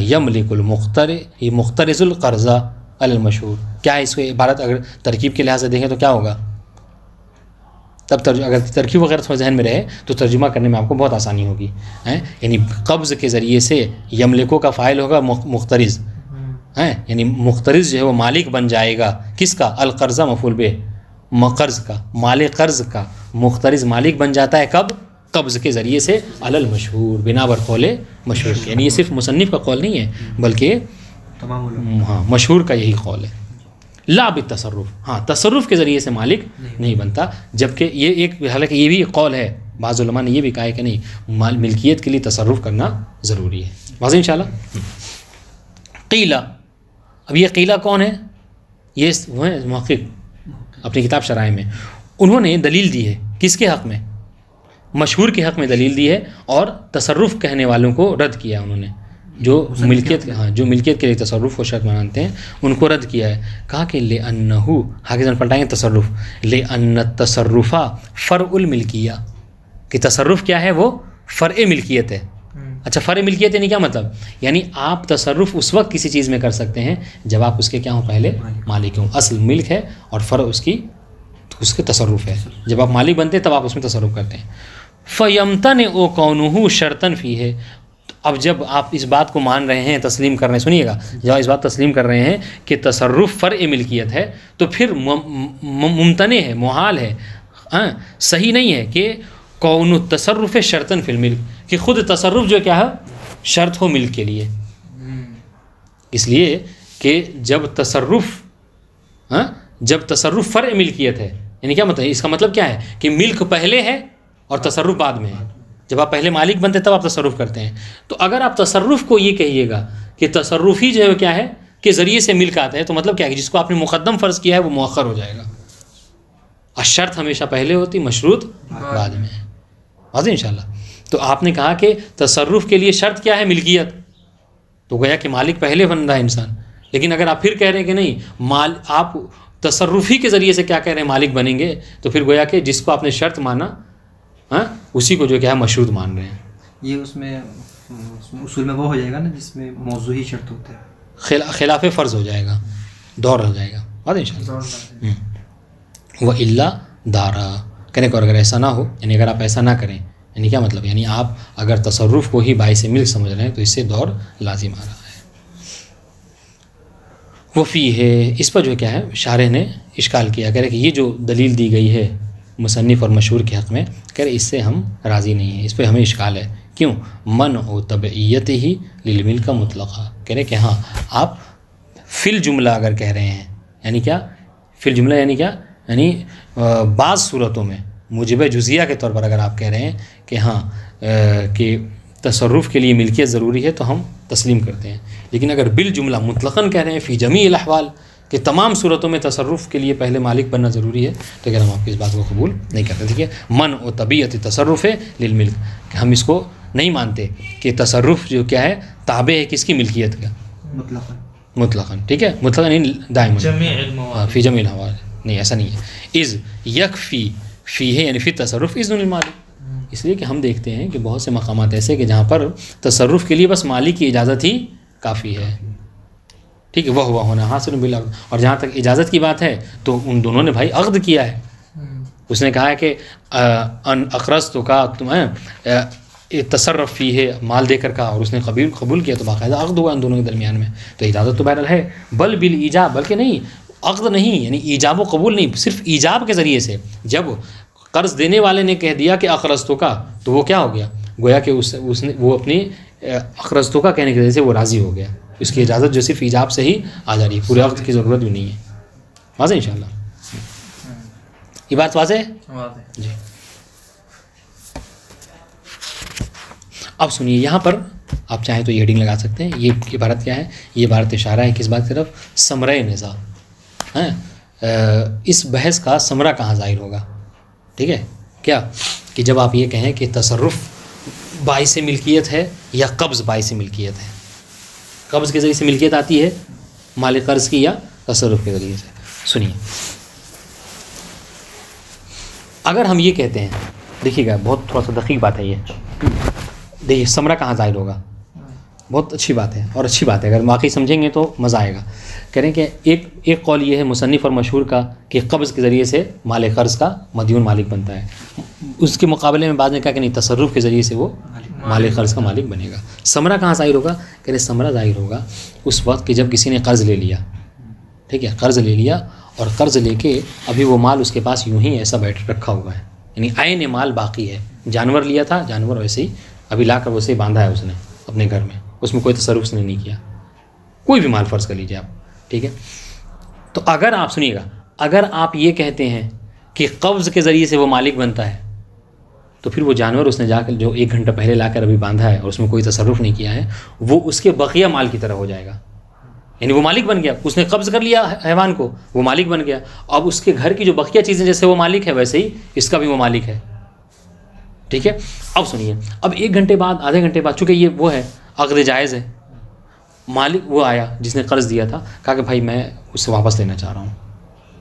یملک المقتر، یہ مقترض القرض المشہور. کیا ہے اس کو عبارت اگر ترکیب کے لحاظ سے دیکھیں تو کیا ہوگا؟ تب اگر ترکیب وغیرہ تھوڑا ذہن میں رہے تو ترجمہ کرنے میں آپ کو بہت آسانی ہوگی. یعنی قبض کے ذریعے سے یملکوں کا فاعل ہوگا مقترض، یعنی مقترض جو ہے وہ مالک بن جائے گا. کس کا؟ القرضہ مفعول بہ، قرض کا، مال قرض کا مقترض مالک بن جاتا ہے. کب؟ قبض کے ذریعے سے، علی المشہور، بنا بر قول مشہور. یعنی یہ صرف مصنف کا قول نہیں ہے بلکہ ہاں مشہور کا یہی قول ہے. لا بالتصرف، ہاں تصرف کے ذریعے سے مالک نہیں بنتا. جبکہ یہ ایک، حالانکہ یہ بھی قول ہے، بعض علماء نے یہ بھی کہا ہے کہ نہیں، ملکیت کے لیے تصرف کرنا ضروری ہے. واضح انشاءاللہ. قیلہ، اب یہ قیلہ کون ہے؟ یہ وہ ہیں محقق اپنی کتاب شرائع میں. انہوں نے دلیل دی ہے کس کے حق میں؟ مشہور کے حق میں دلیل دی ہے، اور تصرف کہنے والوں کو رد کیا انہوں نے. جو ملکیت، ہاں جو ملکیت کے لیے تصرف کو شرط مانتے ہیں ان کو رد کیا ہے. کہا کہ لِأَنَّهُ، حاکم پلٹائیں گے تصرف، لِأَنَّ التصرف فرع الملکیہ، کہ تصرف کیا ہے؟ وہ فرع ملکیت ہے. اچھا فرع ملکیت یعنی کیا مطلب؟ یعنی آپ تصرف اس وقت کسی چیز میں کر سکتے ہیں جب آپ اس کے کیا ہوں؟ پہلے مالک ہوں. اصل ملک ہے اور فرع اس کے تصرف ہے. جب آپ مالک بنتے ہیں تب آپ اس میں تصرف کرتے ہیں. فَيَمْتَنِعُ كَوْنُهُ شَرْطًا فِيهِ، اب جب آپ اس بات کو مان رہے ہیں، تسلیم کر رہے ہیں، سنیے گا، جب اس بات تسلیم کر رہے ہیں کہ تصرف فرع ملکیت ہے تو پھر ممتنع ہے، محال ہے، صحیح نہیں ہے کہ کون التصرف شرطاً فی الملک، کہ خود تصرف جو کیا ہے شرط ہو ملک کے لیے. اس لیے کہ جب تصرف فرع ملکیت ہے، یعنی کیا مطلب؟ اس کا مطلب کیا ہے کہ ملک پہلے ہے اور تصرف بعد میں ہے. جب آپ پہلے مالک بنتے تب آپ تصرف کرتے ہیں. تو اگر آپ تصرف کو یہ کہیے گا کہ تصرف ہی جو ہے کیا ہے کہ ذریعے سے ملک آتا ہے، تو مطلب کیا ہے کہ جس کو آپ نے مقدم فرض کیا ہے وہ مؤخر ہو جائے گا. الشرط ہمیشہ پہلے ہوتی، مشروط بعد میں. واضح انشاءاللہ. تو آپ نے کہا کہ تصرف کے لیے شرط کیا ہے؟ ملکیت. تو گویا کہ مالک پہلے بن رہا ہے انسان. لیکن اگر آپ پھر کہہ رہے ہیں کہ نہیں، آپ تصرف ہی کے ذریعے سے کیا کہہ رہے ہیں؟ مالک بنیں گے، تو پھر گویا کہ جس کو آپ نے شرط مانا اسی کو جو کیا ہے مشروط مان رہے ہیں. یہ اس میں اصول میں وہ ہو جائے گا نا جس میں موضوعی شرط ہوتا ہے، خلاف فرض ہو جائے گا، دور ہو جائے گا. واضح انشاءاللہ. وَإِلَّا دارا، کہنے کو اگر ایسا نہ ہو، یعنی اگر آپ ایسا نہ کریں، یعنی کیا مطلب، یعنی آپ اگر تصرف کو ہی باعث ملک سمجھ رہے ہیں تو اس سے دور لازم آ رہا ہے۔ وہ فی ہے، اس پر جو کیا ہے شارح نے اشکال کیا، کہہ رہے کہ یہ جو دلیل دی گئی ہے مصنف اور مشہور کے حق میں، کہہ رہے اس سے ہم راضی نہیں ہیں، اس پہ ہمیں اشکال ہے۔ کیوں؟ من و طبعیت ہی للملک مطلقہ، کہہ رہے کہ ہاں آپ فی الجملہ اگر کہہ رہے ہیں، یعنی کیا فی الجملہ، یعنی کیا، یعنی بعض صورتوں میں موجب جزیہ کے طور پر اگر آپ کہہ رہے ہیں کہ ہاں کہ تصرف کے لیے ملکیت ضروری ہے تو ہم تسلیم کرتے ہیں، لیکن اگر بالجملہ مطلقاً کہہ رہے ہیں فی جمیع الاحوال کہ تمام صورتوں میں تصرف کے لیے پہلے مالک بننا ضروری ہے، تو اگر ہم آپ کی اس بات کو قبول نہیں کرتے۔ ٹھیک ہے، من و طبیعت تصرف ہے للملک، کہ ہم اس کو نہیں مانتے کہ تصرف جو کیا ہے تابع ہے کس کی، ملکیت کا، مطلقاً۔ ٹھیک ہے، مطلقاً نہیں دائما، فی جمیع الاحوال نہیں، ایسا نہیں ہے۔ اذ یکفی فی ہے یعنی فی تصرف اذن للمالک، اس لیے کہ ہم دیکھتے ہیں کہ بہت سے مقامات ایسے کہ جہاں پر تصرف کے لیے بس مالک کی اجازت ہی کافی ہے۔ ٹھیک ہے، وہ ہوا ہونا حاصل بالعقد، اور جہاں تک اجازت کی بات ہے تو ان دونوں نے بھائی عقد کیا ہے، اس نے کہا ہے کہ ان اقرض تو کا تمہیں تصرف فی ہے، مال دے کر کہا، اور اس نے قبول کیا، تو باقاعدہ عقد ہوا ان دونوں کے درمیان میں، تو اجازت تو بہرحال ہے۔ بل بالایجاب، بلکہ نہیں عقد نہیں، یعنی ایجاب و قبول نہیں، صرف ایجاب کے ذریعے سے جب قرض دینے والے نے کہہ دیا کہ اقرضتو کا، تو وہ کیا ہو گیا، گویا کہ اس نے وہ اپنی اقرضتو کا کہنے کی وجہ سے وہ راضی ہو گیا، اس کی اجازت جو صرف ایجاب سے ہی آ جا رہی ہے، پورے عقد کی ضرورت بھی نہیں ہے۔ واضح انشاءاللہ، یہ بات واضح ہے جی۔ اب سنیے، یہاں پر آپ چاہیں تو یہ ہیڈنگ لگا سکتے ہیں، یہ عبارت کیا ہے، یہ عبارت اشارہ ہے کس بات کی طرف، ثمرہ نزاع، اس بحث کا ثمرہ کہاں ظاہر ہوگا۔ ٹھیک ہے، کیا کہ جب آپ یہ کہیں کہ تصرف باعث ملکیت ہے یا قبض باعث ملکیت ہے، قبض کے ذریعے سے ملکیت آتی ہے مال قرض کی یا تصرف کے ذریعے سے۔ سنیے، اگر ہم یہ کہتے ہیں، دیکھیے گا بہت تھوڑا سا دقیق بات ہے یہ، دیکھیے ثمرہ کہاں ظاہر ہوگا، بہت اچھی بات ہے، اور اچھی بات ہے اگر واقعی سمجھیں گے تو مزہ آئے گا۔ کہہ رہے ہیں کہ ایک قول یہ ہے مصنف اور مشہور کا کہ قبض کے ذریعے سے مال قرض کا مدیون مالک بنتا ہے، اس کے مقابلے میں بعد نے کہا کہ نہیں، تصرف کے ذریعے سے وہ مال قرض کا مالک بنے گا۔ ثمرہ کہاں ظاہر ہوگا، کہہ رہے ثمرہ ظاہر ہوگا اس وقت کہ جب کسی نے قرض لے لیا، ٹھیک ہے، قرض لے لیا، اور قرض لے کے ابھی وہ مال اس کے پاس یوں ہی ایسا بیٹھ رکھا ہوا ہے، یعنی عین مال باقی ہے، جانور لیا تھا، جانور ویسے ہی ابھی لا کر ویسے ہی باندھا ہے اس نے اپنے گھر میں، اس میں کوئی تصرف اس نے نہیں کیا، کوئی بھی مال فرض کر لیجیے آپ، ٹھیک ہے۔ تو اگر آپ سنیے گا، اگر آپ یہ کہتے ہیں کہ قبض کے ذریعے سے وہ مالک بنتا ہے، تو پھر وہ جانور اس نے جا کر جو 1 گھنٹہ پہلے لا کر ابھی باندھا ہے اور اس میں کوئی تصرف نہیں کیا ہے، وہ اس کے بقیہ مال کی طرح ہو جائے گا، یعنی وہ مالک بن گیا، اس نے قبض کر لیا حیوان کو، وہ مالک بن گیا، اب اس کے گھر کی جو بقیہ چیزیں جیسے وہ مالک ہے ویسے ہی اس کا بھی وہ مالک ہے، ٹھیک ہے۔ اب سنیے، اب 1 گھنٹے بعد، آدھے گھنٹے بعد، چونکہ یہ وہ ہے عقد جائز ہے، مالک وہ آیا جس نے قرض دیا تھا، کہا کہ بھائی میں اس سے واپس لینا چاہ رہا ہوں،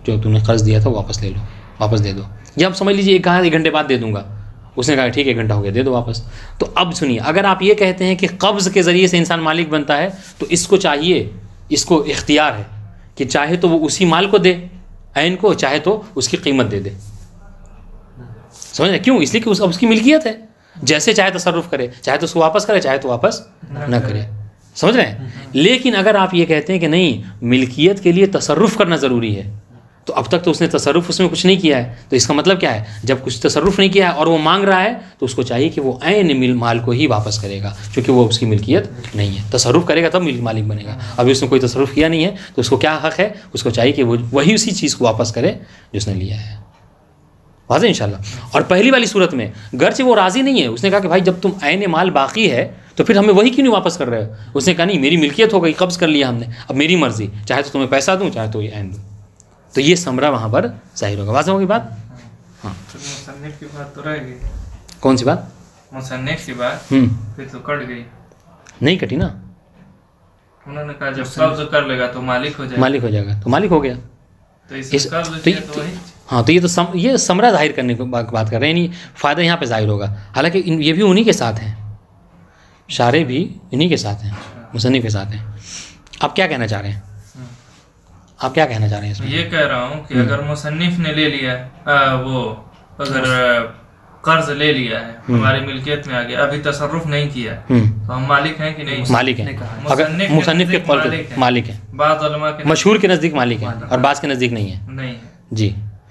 جو تم نے قرض دیا تھا واپس لے لو، واپس دے دو، یا آپ سمجھ لیجیے کہا 1 گھنٹے بعد دے دوں گا، اس نے کہا ٹھیک ہے 1 گھنٹہ ہو گیا دے دو واپس۔ تو اب سنیے، اگر آپ یہ کہتے ہیں کہ قبض کے ذریعے سے انسان مالک بنتا ہے، تو اس کو چاہیے، اس کو اختیار ہے کہ چاہے تو وہ اسی مال کو دے عین کو، چاہے تو اس کی قیمت دے دے، سمجھ رہے کیوں؟ اس لیے کہ اب اس کی ملکیت ہے، جیسے چاہے تصرف کرے، چاہے تو اس کو واپس کرے، چاہے تو واپس نہ کرے، سمجھ رہے ہیں۔ لیکن اگر آپ یہ کہتے ہیں کہ نہیں، ملکیت کے لیے تصرف کرنا ضروری ہے، تو اب تک تو اس نے تصرف اس میں کچھ نہیں کیا ہے، تو اس کا مطلب کیا ہے، جب کچھ تصرف نہیں کیا ہے اور وہ مانگ رہا ہے، تو اس کو چاہیے کہ وہ عین مال کو ہی واپس کرے گا، کیونکہ وہ اس کی ملکیت نہیں ہے، تصرف کرے گا تب مالک بنے گا، ابھی اس نے کوئی تصرف کیا نہیں ہے، تو اس کو کیا حق ہے، اس کو چاہیے کہ وہ وہی اسی چیز کو واپس کرے جو اس نے لیا ہے۔ واضح انشاءاللہ۔ اور پہلی والی صورت میں گرچہ وہ راضی نہیں ہے، اس نے کہا کہ بھائی جب تم عین مال باقی ہے تو پھر ہمیں وہی کیوں نہیں واپس کر رہے ہو، اس نے کہا نہیں، میری ملکیت ہو گئی، قبض کر لیا ہم نے، اب میری مرضی، چاہے تو تمہیں پیسہ دوں، چاہے تو یہ عین دوں، تو یہ ثمرہ وہاں پر ظاہر ہوگا۔ واضح ہوگی بات؟ ہاں، مصنف کی بات تو رہ گئی، کون سی بات؟ مصنف کی بات پھر تو کٹ گئی، نہیں کٹی نا، انہوں نے کہا جب قبض کر لے گا تو مالک ہو جائے گا، مالک ہو جائے گا، تو مالک ہو گیا، تو اس میں قبض کیا تو وہی، ہاں، تو یہ ثمرہ ظاہر کرنے کی بات کر رہے ہیں، یعنی فائدہ یہاں پہ ظاہر ہوگا، حالانکہ یہ بھی انہی کے ساتھ ہیں، شارح بھی انہی کے ساتھ ہیں، مصنف کے ساتھ ہیں۔ آپ کیا کہنا چاہ رہے ہیں؟ آپ کیا کہنا چاہ رہے ہیں اس میں؟ یہ کہہ رہا ہوں کہ اگر مصنف نے لے لیا وہ اگر قرض لے لیا ہے ہماری ملکیت میں آ گیا ابھی تصرف نہیں کیا تو ہم مالک ہیں کہ نہیں؟ مالک ہیں. اگر مصنف کے قول پہ مالک ہیں، بعض علماء کے مشہور کے نزدیک مالک ہیں اور بعض کے نزدیک نہیں ہے. نہیں جی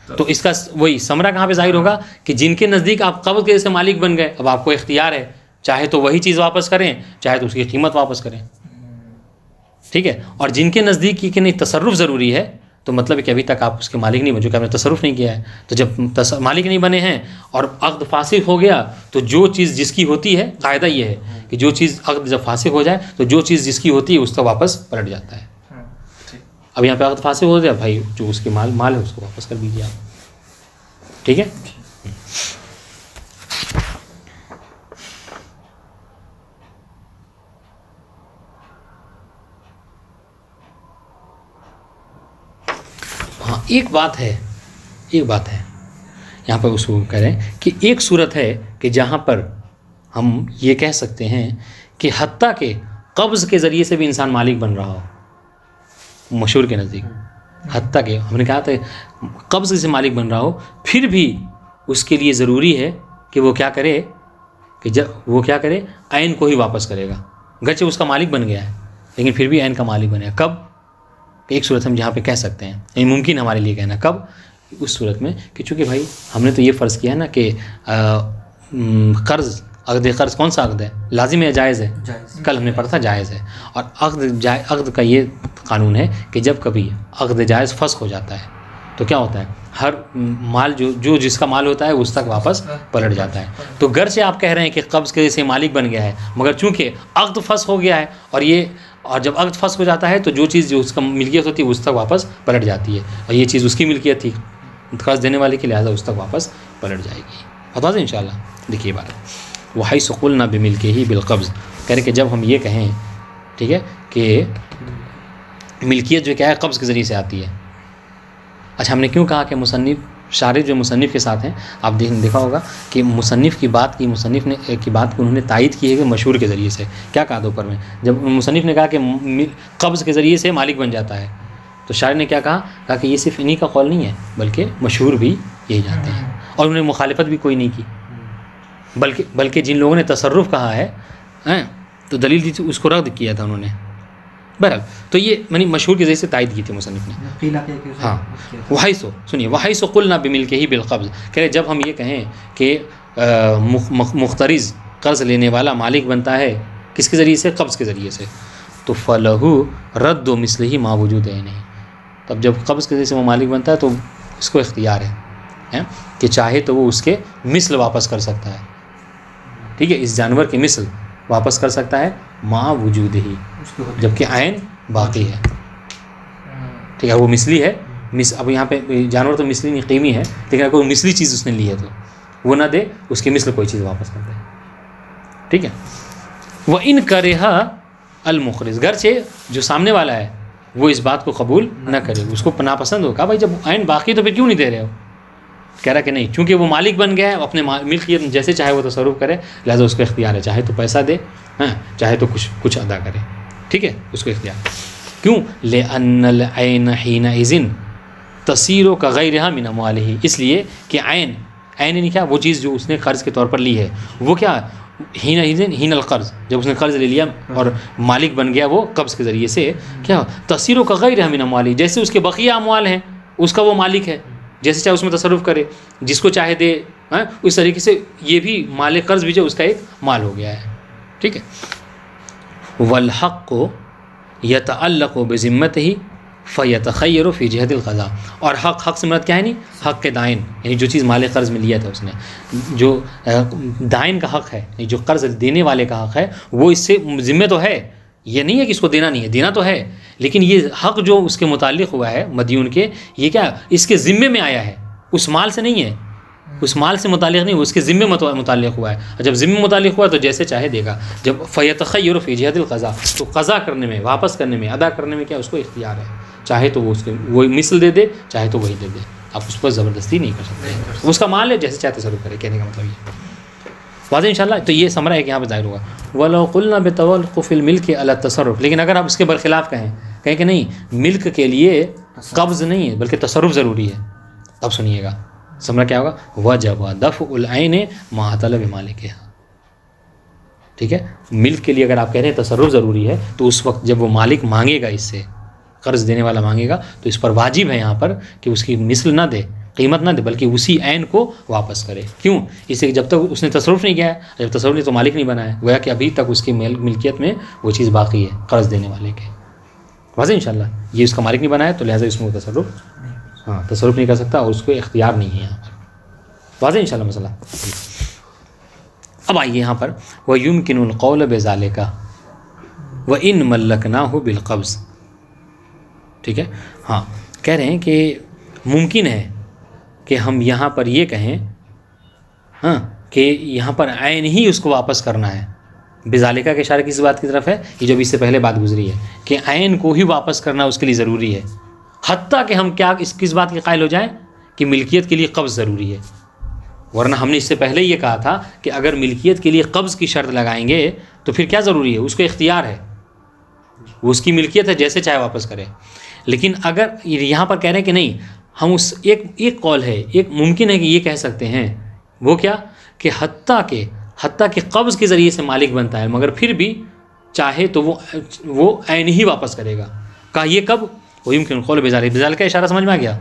تو اس کا وہی ثمرہ کہاں پہ ظاہر ہوگا کہ جن کے نزدیک آپ قبض کے جیسے مالک بن گئے، اب آپ کو اختیار ہے، چاہے تو وہی چیز واپس کریں چاہے تو اس کی قیمت واپس کریں. ٹھیک ہے. اور جن کے نزدیک کہ نہیں تصرف ضروری ہے تو مطلب ہے کہ ابھی تک آپ اس کے مالک نہیں بن چکے، آپ نے تصرف نہیں کیا ہے. تو جب مالک نہیں بنے ہیں اور عقد فاسخ ہو گیا تو جو چیز جس کی ہوتی ہے، قاعدہ یہ ہے کہ جو چیز عقد جب فاسخ ہو جائے تو جو چیز جس کی ہوتی ہے اس کا واپس پلٹ جاتا ہے. اب یہاں پہ عقد فاسخ ہو گیا، بھائی جو اس کے مال ہے اس کو واپس کر دیجیے آپ. ٹھیک ہے. ہاں ایک بات ہے یہاں پر اس کو کہہ رہے ہیں کہ ایک صورت ہے کہ جہاں پر ہم یہ کہہ سکتے ہیں کہ حتیٰ کہ قبض کے ذریعے سے بھی انسان مالک بن رہا ہو، مشہور کے نزدیک حتیٰ کہ ہم نے کہا تھا قبض سے مالک بن رہا ہو، پھر بھی اس کے لیے ضروری ہے کہ وہ کیا کرے کہ جب وہ کیا کرے عین کو ہی واپس کرے گا، گرچہ اس کا مالک بن گیا ہے لیکن پھر بھی عین کا مالک بنے گا. کب؟ ایک صورت ہم جہاں پہ کہہ سکتے ہیں، یعنی ممکن ہمارے لیے کہنا کب؟ اس صورت میں کہ چونکہ بھائی ہم نے تو یہ فرض کیا ہے نا کہ قرض قرض کون سا عقد ہے؟ لازم ہے یا جائز ہے؟ کل ہم نے پڑھا تھا جائز ہے. اور عقد کا یہ قانون ہے کہ جب کبھی عقد جائز فسخ ہو جاتا ہے تو کیا ہوتا ہے، ہر مال جو جس کا مال ہوتا ہے اس تک واپس پلٹ جاتا ہے. تو گرچہ آپ کہہ رہے ہیں کہ قبض کے جیسے مالک بن گیا ہے، مگر چونکہ عقد فسخ ہو گیا ہے اور جب عقد فسخ ہو جاتا ہے تو جو چیز جو اس کا ملکیت ہوتی ہے اس تک واپس پلٹ جاتی ہے، اور یہ چیز اس کی ملکیت تھی قرض دینے والے کی، لہٰذا اس تک واپس پلٹ جائے گی. بتا دیں انشاءاللہ. دیکھیے بات وحیث قلنا بملکہ بالقبض، کہہ رہے کہ جب ہم یہ کہیں ٹھیک ہے کہ ملکیت جو کیا ہے قبض کے ذریعے سے آتی ہے. اچھا ہم نے کیوں کہا کہ شارح جو مصنف کے ساتھ ہیں، آپ دیکھا ہوگا کہ مصنف کی بات کو انہوں نے تائید کی ہے کہ مشہور کے ذریعے سے. کیا کہا تھا اوپر میں؟ جب مصنف نے کہا کہ قبض کے ذریعے سے مالک بن جاتا ہے تو شارح نے کیا کہا کہ یہ صرف انہی کا قول نہیں ہے بلکہ مشہور بھی یہی جانتے ہیں، اور انہوں نے مخالفت بھی کوئی نہیں کی، بلکہ جن لوگوں نے تصرف کہا ہے تو دلیل دی تھی اس کو رد کیا تھا انہوں نے. بہرحال تو یہ مشہور کے ذریعے سے تائید کی تھی مصنف نے. ہاں وحیث قلنا بملکہ بالقبض، کہہ رہے جب ہم یہ کہیں کہ مقترض قرض لینے والا مالک بنتا ہے کس کے ذریعے سے؟ قبض کے ذریعے سے، تو فلہ رد و مثلہ ما وجود ہے نہیں. تب جب قبض کے ذریعے سے وہ مالک بنتا ہے تو اس کو اختیار ہے کہ چاہے تو وہ اس کے مثل واپس کر سکتا ہے. ٹھیک ہے، اس جانور کے مثل واپس کر سکتا ہے ما وجود ہی، جبکہ عین باقی ہے. ٹھیک ہے، وہ مثلی ہے. اب یہاں پہ جانور تو مثلی نہیں قیمی ہے، لیکن اگر کوئی مثلی چیز اس نے لی ہے تو وہ نہ دے، اس کے مثل کوئی چیز واپس کر دے. ٹھیک ہے. وَإِنْ كَرِهَ الْمُقْرِضُ، گرچہ جو سامنے والا ہے وہ اس بات کو قبول نہ کرے، اس کو ناپسند ہو. کہا بھائی جب عین باقی تو پھر کیوں نہیں دے رہے ہو؟ کہہ رہا کہ نہیں، چونکہ وہ مالک بن گیا ہے، اپنے ملکیت جیسے چاہے وہ تصرف کرے، لہٰذا اس کو اختیار ہے، چاہے تو پیسہ دے چاہے تو کچھ ادا کرے. ٹھیک ہے، اس کو اختیار. کیوں؟ لِأَنَّ الْعَيْنَ حِينَئِذٍ تَصِيرُ كَغَيْرِهَا مِنْ أَمْوَالِهِ، اس لیے کہ عین یعنی کیا؟ وہ چیز جو اس نے قرض کے طور پر لی ہے وہ کیا حین القرض، جب اس نے قرض لے لیا اور مالک بن گیا وہ قبض کے ذریعے سے، کیا تَصِيرُ كَغَيْرِهَا مِنْ أَمْوَالِهِ، جیسے اس کے بقیہ اموال ہیں اس کا وہ مالک ہے، جیسے چاہے اس میں تصرف کرے، جس کو چاہے دے. اس طریقے سے یہ بھی مال قرض بھی جو اس کا ایک مال ہو گیا ہے. ٹھیک ہے. والحق یتعلق بذمتہ فیتخیر فی جہت القضاء، اور حق سے مراد کیا ہے؟ نہیں، حق کے دائن، یعنی جو چیز مال قرض میں لیا تھا اس نے، جو دائن کا حق ہے، یعنی جو قرض دینے والے کا حق ہے، وہ اس سے ذمہ تو ہے. یہ نہیں ہے کہ اس کو دینا نہیں ہے، دینا تو ہے، لیکن یہ حق جو اس کے متعلق ہوا ہے مدیون کے، یہ کیا اس کے ذمے میں آیا ہے، اس مال سے نہیں ہے، اس مال سے متعلق نہیں، اس کے ذمے متعلق ہوا ہے. اور جب ذمے متعلق ہوا تو جیسے چاہے دے گا. جب فیتخیر فی جہت القضاء، تو قضا کرنے میں، واپس کرنے میں، ادا کرنے میں کیا اس کو اختیار ہے، چاہے تو وہ اس کے وہی مثل دے دے، چاہے تو وہی دے دے. آپ اس پر زبردستی نہیں کر سکتے، اس کا مال ہے، جیسے چاہے تصرف کرے. کہنے کا مطلب یہ واضح انشاءاللہ. تو یہ ثمرہ ہے کہ یہاں پہ ظاہر ہوگا. وَلَوْ قُلْنَا بِتَوَلُّقِ فِي الْمِلْكِ عَلَى التَّصَرُّفِ، لیکن اگر آپ اس کے برخلاف کہیں کہ نہیں، ملک کے لیے قبض نہیں ہے بلکہ تصرف ضروری ہے. اب سنیے گا سمجھا کیا ہوگا. وجب دفع العین مع طلب مالکها. ٹھیک ہے, ملک کے لیے اگر آپ کہہ رہے ہیں تصرف ضروری ہے تو اس وقت جب وہ مالک مانگے گا, اس سے قرض دینے والا مانگے گا, تو اس پر واجب ہے یہاں پر کہ اس کی مثل نہ دے, قیمت نہ دے, بلکہ اسی عین کو واپس کرے. کیوں؟ اس لیے جب تک اس نے تصرف نہیں کیا ہے, جب تصرف نہیں تو مالک نہیں بنا ہے, گویا کہ ابھی تک اس کی ملکیت میں وہ چیز باقی ہے قرض دینے والے کے. واضح انشاءاللہ. یہ اس کا مالک نہیں بنا ہے تو لہٰذا اس میں وہ تصرف نہیں کر سکتا اور اس کو اختیار نہیں ہے یہاں پر. واضح انشاءاللہ مسئلہ. اب آئیے یہاں پر وَيُمْكِنُ الْقَوْلَ بِذَلِكَ وَإِن مَلَّكْنَاهُ بِالْقَبْضِ. ٹھیک ہے, ہاں کہہ رہے ہیں کہ ممکن ہے کہ ہم یہاں پر یہ کہیں ہاں کہ یہاں پر عین ہی اس کو واپس کرنا ہے. بذالکہ کے اشارہ کس بات کی طرف ہے؟ یہ جو ابھی سے پہلے بات گزری ہے کہ عین کو ہی واپس کرنا اس کے لیے ضروری ہے, حتیٰ کہ ہم کیا کس بات کے قائل ہو جائیں کہ ملکیت کے لیے قبض ضروری ہے. ورنہ ہم نے اس سے پہلے یہ کہا تھا کہ اگر ملکیت کے لیے قبض کی شرط لگائیں گے تو پھر کیا ضروری ہے؟ اس کو اختیار ہے, وہ اس کی ملکیت ہے, جیسے چاہے واپس کرے. لیکن اگر یہاں پر کہہ رہے ہیں کہ نہیں, ہم اس ایک قول ہے, ایک ممکن ہے کہ یہ کہہ سکتے ہیں, وہ کیا کہ حتیٰ کہ قبض کے ذریعے سے مالک بنتا ہے مگر پھر بھی چاہے تو وہ عین ہی واپس کرے گا. کہا یہ کب؟ وہ يمكن القول بذالک. بذالک کا اشارہ سمجھ میں آ گیا؟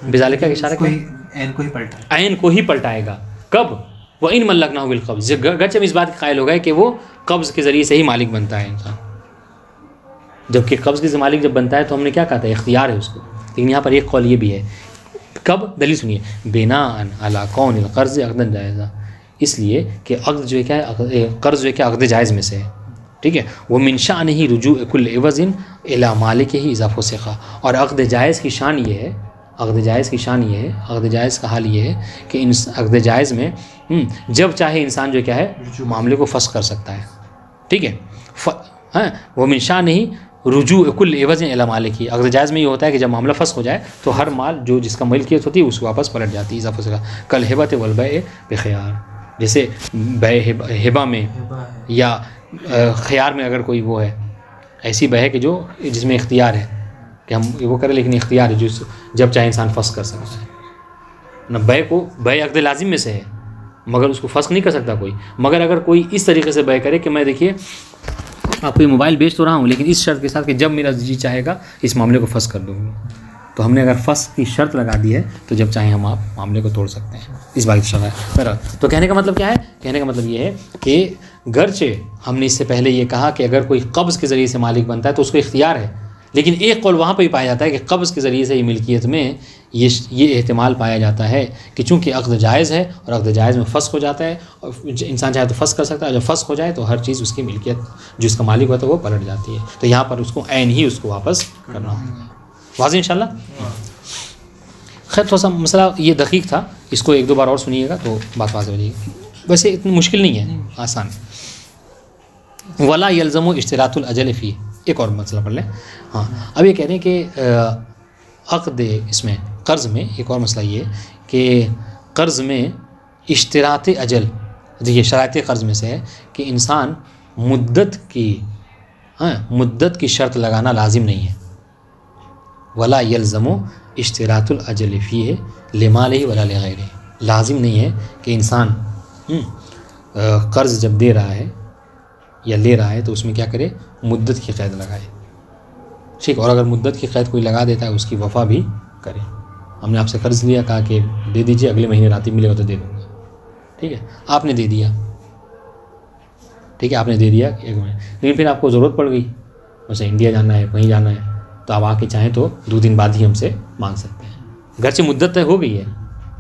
بذالک کا اشارہ کیا؟ عین کو ہی پلٹائے گا. کب؟ وَإِن مَلَّكْنَاهُ بِالْقَبْضِ. گرچہ ہم اس بات کے قائل ہو گئے کہ وہ قبض کے ذریعے سے ہی مالک بنتا ہے انسان, جبکہ قبض کے مالک جب بنتا ہے تو ہم نے کیا کہا تھا؟ اختیار ہے اس کو. لیکن یہاں پر ایک قول یہ بھی ہے. کب؟ دلیل سنیے. بناءً علی کون القرض عقدا جائزہ. اس لیے کہ عقد جو ہے کیا ہے, قرض جو ہے کیا عقد جائز میں سے ہے. ٹھیک ہے, وہ من شأنہ رجوع کل عوض الی مالکہ اذا فسخ. اور عقد جائز کی شان یہ ہے, عقد جائز کا حال یہ ہے کہ عقد جائز میں جب چاہے انسان جو کیا ہے معاملے کو فسخ کر سکتا ہے. ٹھیک ہے, ہاں وہ من شأنہ رجوع کل عوض الی مالکہ. عقد جائز میں یہ ہوتا ہے کہ جب معاملہ فسخ ہو جائے تو ہر مال جو جس کا ملکیت ہوتی ہے اس کو واپس پلٹ جاتی ہے اذا فسخ. کل ہبۃ والبیع بخیار. جیسے ہبہ میں یا خیار میں اگر کوئی وہ ہے, ایسی بے ہے کہ جو جس میں اختیار ہے کہ ہم وہ کریں, لیکن اختیار ہے جو جب چاہے انسان فسخ کر سکتا ہے. نہ بے عقد لازم میں سے ہے مگر اس کو فسخ نہیں کر سکتا کوئی. مگر اگر کوئی اس طریقے سے بے کرے کہ میں دیکھیے آپ کو یہ موبائل بیچ تو رہا ہوں لیکن اس شرط کے ساتھ کہ جب میرا جی چاہے گا اس معاملے کو فسخ کر دوں گا, تو ہم نے اگر فسخ کی شرط لگا دی ہے تو جب چاہیں ہم آپ معاملے کو توڑ سکتے ہیں. اس بات کی شرط ہے. تو کہنے کا مطلب کیا ہے؟ کہنے کا مطلب یہ ہے کہ گرچہ ہم نے اس سے پہلے یہ کہا کہ اگر کوئی قبض کے ذریعے سے مالک بنتا ہے تو اس کو اختیار ہے, لیکن ایک قول وہاں پہ بھی پایا جاتا ہے کہ قبض کے ذریعے سے یہ ملکیت میں یہ احتمال پایا جاتا ہے کہ چونکہ عقد جائز ہے اور عقد جائز میں فسخ ہو جاتا ہے اور انسان چاہے تو فسخ کر سکتا ہے, جب فسخ ہو جائے تو ہر چیز اس کی ملکیت جو اس کا مالک ہوتا ہے وہ پلٹ جاتی ہے. تو یہاں پر اس کو عین ہی اس کو واپس کرنا ہوگا. واضح انشاءاللہ. خیر تھوڑا سا مسئلہ یہ دقیق تھا, اس کو ایک دو بار اور سنیے گا تو بات واضح ہو جائے گی. ویسے اتنی مشکل نہیں ہے, آسان. ولا یلزم اشتراط الاجل فی. ایک اور مسئلہ پڑھ لیں. ہاں اب یہ کہہ رہے ہیں کہ عقد اس میں قرض میں ایک اور مسئلہ یہ کہ قرض میں اشتراط اجل, دیکھیے شرائط قرض میں سے ہے کہ انسان مدت کی شرط لگانا لازم نہیں ہے. ولا یلزم اشتراط الاجل فیہ لمالہ ولا لغیرہ. لازم نہیں ہے کہ انسان قرض جب دے رہا ہے یا لے رہا ہے تو اس میں کیا کرے, مدت کی قید لگائے. ٹھیک, اور اگر مدت کی قید کوئی لگا دیتا ہے اس کی وفا بھی کرے. ہم نے آپ سے قرض لیا, کہا کہ دے دیجئے, اگلے مہینے راتیں ملے گا تو دے دوں گا. ٹھیک ہے, آپ نے دے دیا. ٹھیک ہے, آپ نے دے دیا ایک مہینے, لیکن پھر آپ کو ضرورت پڑ گئی, ویسے انڈیا جانا ہے, کہیں جانا ہے, تو آپ آ کے چاہیں تو 2 دن بعد ہی ہم سے مانگ سکتے ہیں. گرچہ مدت طے ہو گئی ہے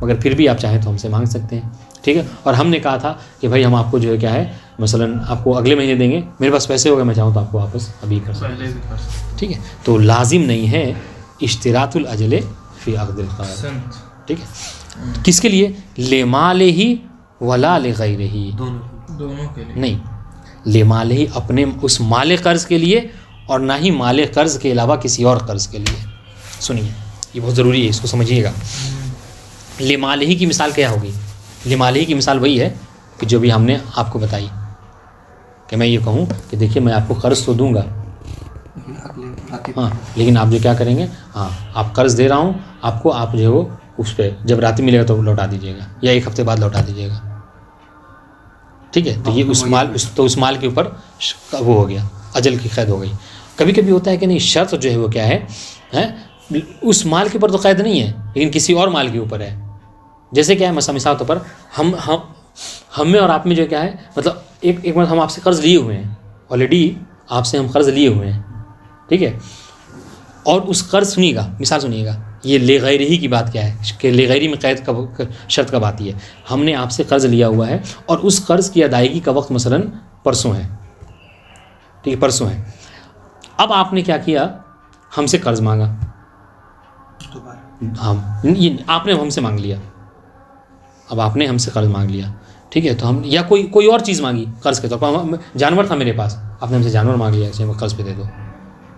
مگر پھر بھی آپ چاہیں تو ہم سے مانگ سکتے ہیں. ٹھیک ہے, اور ہم نے کہا تھا کہ بھائی ہم آپ کو جو ہے کیا ہے مثلا آپ کو اگلے مہینے دیں گے, میرے پاس پیسے ہو گئے, میں چاہوں تو آپ کو واپس ابھی کر سکتا ہوں. ٹھیک ہے, تو لازم نہیں ہے اشتراط الاجل فی عقد القرض. ٹھیک ہے, کس کے لیے؟ لمالہ ولا لغیرہ. دونوں کے لیے نہیں, لمالہ اپنے اس مال قرض کے لیے اور نہ ہی مال قرض کے علاوہ کسی اور قرض کے لیے. سنیے یہ بہت ضروری ہے, اس کو سمجھیے گا. لمالہ کی مثال کیا ہوگی؟ لمالہ کی مثال وہی ہے کہ جو بھی ہم نے آپ کو بتائی, کہ میں یہ کہوں کہ دیکھیے میں آپ کو قرض تو دوں گا ہاں لیکن آپ جو کیا کریں گے، ہاں آپ قرض دے رہا ہوں آپ کو، آپ جو ہے وہ اس پہ جب راتی ملے گا تو لوٹا دیجیے گا، یا 1 ہفتے بعد لوٹا دیجیے گا، ٹھیک ہے. تو یہ اس مال کے اوپر وہ ہو گیا، اجل کی قید ہو گئی. کبھی کبھی ہوتا ہے کہ نہیں، شرط جو ہے وہ کیا ہے، اس مال کے اوپر تو قید نہیں ہے لیکن کسی اور مال کے اوپر ہے. جیسے کیا ہے، مثال طور پر ہم میں اور آپ میں جو کیا ہے، مطلب ایک بار ہم آپ سے قرض لیے ہوئے ہیں، آلریڈی آپ سے ہم قرض لیے ہوئے ہیں، ٹھیک ہے. اور اس قرض سنیے گا، مثال سنیے گا، یہ لغیرہی کی بات کیا ہے کہ لغیری میں قید شرط کب آتی ہے. ہم نے آپ سے قرض لیا ہوا ہے اور اس قرض کی ادائیگی کا وقت مثلا پرسوں ہے، ٹھیک ہے، پرسوں ہے. اب آپ نے کیا کیا، ہم سے قرض مانگا، آپ نے ہم سے مانگ لیا، اب آپ نے ہم سے قرض مانگ لیا، ٹھیک ہے. تو ہم یا کوئی اور چیز مانگی قرض کے طور پر، جانور تھا میرے پاس، آپ نے ہم سے جانور مانگ لیا کہ قرض پہ دے دو،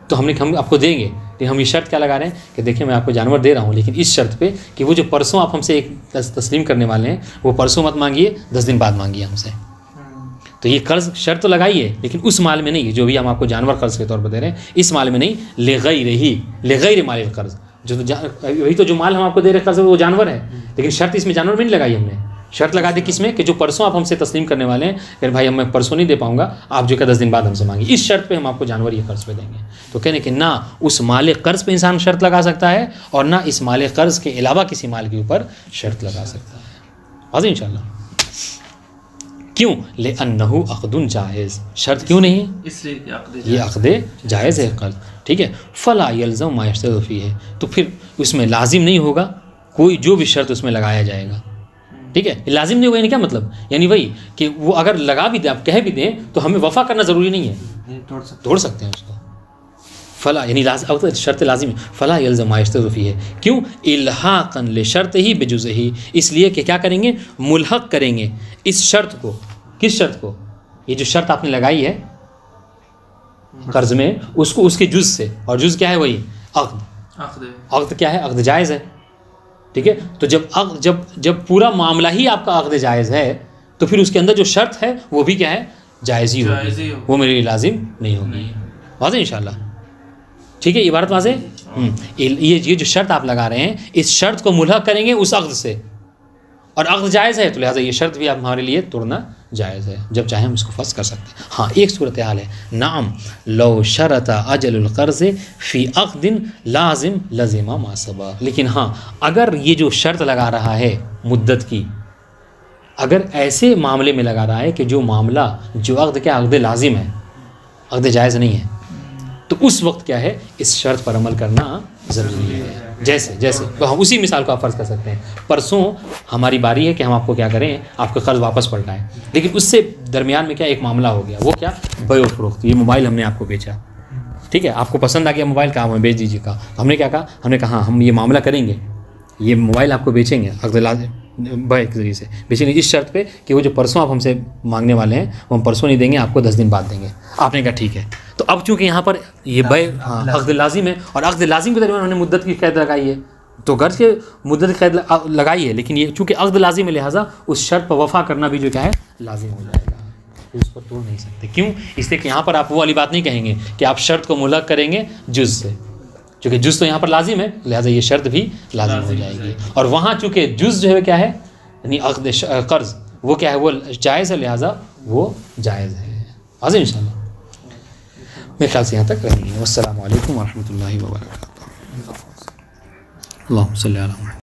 تو ہم آپ کو دیں گے. لیکن ہم یہ شرط کیا لگا رہے ہیں کہ دیکھیں میں آپ کو جانور دے رہا ہوں لیکن اس شرط پہ کہ وہ جو پرسوں آپ ہم سے ایک تسلیم کرنے والے ہیں وہ پرسوں مت مانگیے، 10 دن بعد مانگیے ہم سے. تو یہ قرض شرط تو لگائیے لیکن اس مال میں نہیں جو بھی ہم آپ کو جانور قرض کے طور پر دے رہے ہیں، اس مال میں نہیں، لغیر مال القرض، وہی تو جو مال ہم آپ کو دے رہے قرض وہ جانور ہے، لیکن شرط اس میں جانور میں نہیں لگائی ہم نے. شرط لگا دی کس میں کہ جو پرسوں آپ ہم سے تسلیم کرنے والے ہیں کہ بھائی میں پرسوں نہیں دے پاؤں گا، آپ جو کہ 10 دن بعد ہم سے مانگی، اس شرط پہ ہم آپ کو جانور یہ قرض پہ دیں گے. تو کہنے کہ نہ اس مال قرض پہ انسان شرط لگا سکتا ہے اور نہ اس مال قرض کے علاوہ کسی مال کے اوپر شرط لگا سکتا ہے. واضح انشاءاللہ. کیوں؟ لأنہ عقد جائز، شرط کیوں نہیں ہے؟ اس لیے کہ عقد یہ عقد جائز ہے قرض، ٹھیک ہے. فلا یلزم ما یشترط فیہ، تو پھر اس میں لازم نہیں ہوگا کوئی جو بھی شرط اس میں لگایا جائے گا، ٹھیک ہے. لازم نہیں ہوگا یعنی کیا مطلب، یعنی وہی کہ وہ اگر لگا بھی دیں، آپ کہہ بھی دیں تو ہمیں وفا کرنا ضروری نہیں ہے، توڑ سکتے ہیں اس کو. فلا یعنی شرط لازم ہے. فلا یلزم ما یشترط فیہ، کیوں؟ الحاقا لشرطہ بجزئہ، اس لیے کہ کیا کریں گے، ملحق کریں گے اس شرط کو. کس شرط کو؟ یہ جو شرط آپ نے لگائی ہے قرض میں، اس کو اس کے جز سے، اور جز کیا ہے، وہی عقد. عقد کیا ہے؟ عقد جائز ہے، ٹھیک ہے. تو جب پورا معاملہ ہی آپ کا عقد جائز ہے تو پھر اس کے اندر جو شرط ہے وہ بھی کیا ہے، جائز ہی ہوگی، وہ میرے لیے لازم نہیں ہوگی. واضح انشاءاللہ، ٹھیک ہے. عبارت واضح. یہ جو شرط آپ لگا رہے ہیں اس شرط کو ملحق کریں گے اس عقد سے، اور عقد جائز ہے تو لہٰذا یہ شرط بھی آپ ہمارے لیے توڑنا جائز ہے، جب چاہیں ہم اس کو فسخ کر سکتے ہیں. ہاں ایک صورتحال ہے، نعم لو شرط اجل القرض فی عقد لازم لزم ما سبق، لیکن ہاں اگر یہ جو شرط لگا رہا ہے مدت کی، اگر ایسے معاملے میں لگا رہا ہے کہ جو معاملہ جو عقد کیا عقد لازم ہے، عقد جائز نہیں ہے، تو اس وقت کیا ہے اس شرط پر عمل کرنا ضروری ہے. جیسے ہم اسی مثال کو آپ فرض کر سکتے ہیں، پرسوں ہماری باری ہے کہ ہم آپ کو کیا کریں، آپ کا قرض واپس پلٹائیں، لیکن اس سے درمیان میں کیا ایک معاملہ ہو گیا، وہ کیا، بیع و فروخت. یہ موبائل ہم نے آپ کو بیچا، ٹھیک ہے، آپ کو پسند آ گیا موبائل کا، ہمیں بیچ دیجیے. کا ہم نے کیا کہا، ہم نے کہا ہاں ہم یہ معاملہ کریں گے، یہ موبائل آپ کو بیچیں گے عقد بیع کے ذریعے سے بیچیں گے، اس شرط پہ کہ وہ جو پرسوں آپ ہم سے مانگنے والے ہیں وہ ہم پرسوں نہیں دیں گے، آپ کو 10 دن بعد دیں گے. آپ نے کہا ٹھیک ہے. تو اب چونکہ یہاں پر یہ بیع عقد لازم ہے اور عقد لازم کے درمیان انہوں نے مدت کی قید لگائی ہے، تو غرض کے مدت کی قید لگائی ہے، لیکن یہ چونکہ عقد لازم ہے لہٰذا اس شرط پر وفا کرنا بھی جو کیا ہے لازم ہو جائے گا، اس پر توڑ نہیں سکتے. کیوں؟ اس لیے کہ یہاں پر آپ وہ والی بات نہیں کہیں گے کہ آپ شرط کو ملحق کریں گے جز سے، چونکہ جز تو یہاں پر لازم ہے لہٰذا یہ شرط بھی لازم ہو جائے گی. اور وہاں چونکہ جز جو ہے کیا ہے، یعنی عقد قرض وہ کیا ہے، وہ جائز ہے لہٰذا وہ جائز ہے. واضح انشاءاللہ. میرے خیال سے یہاں تک رہیں گے. والسلام علیکم ورحمۃ اللہ وبرکاتہ. اللہم صلی علی محمد.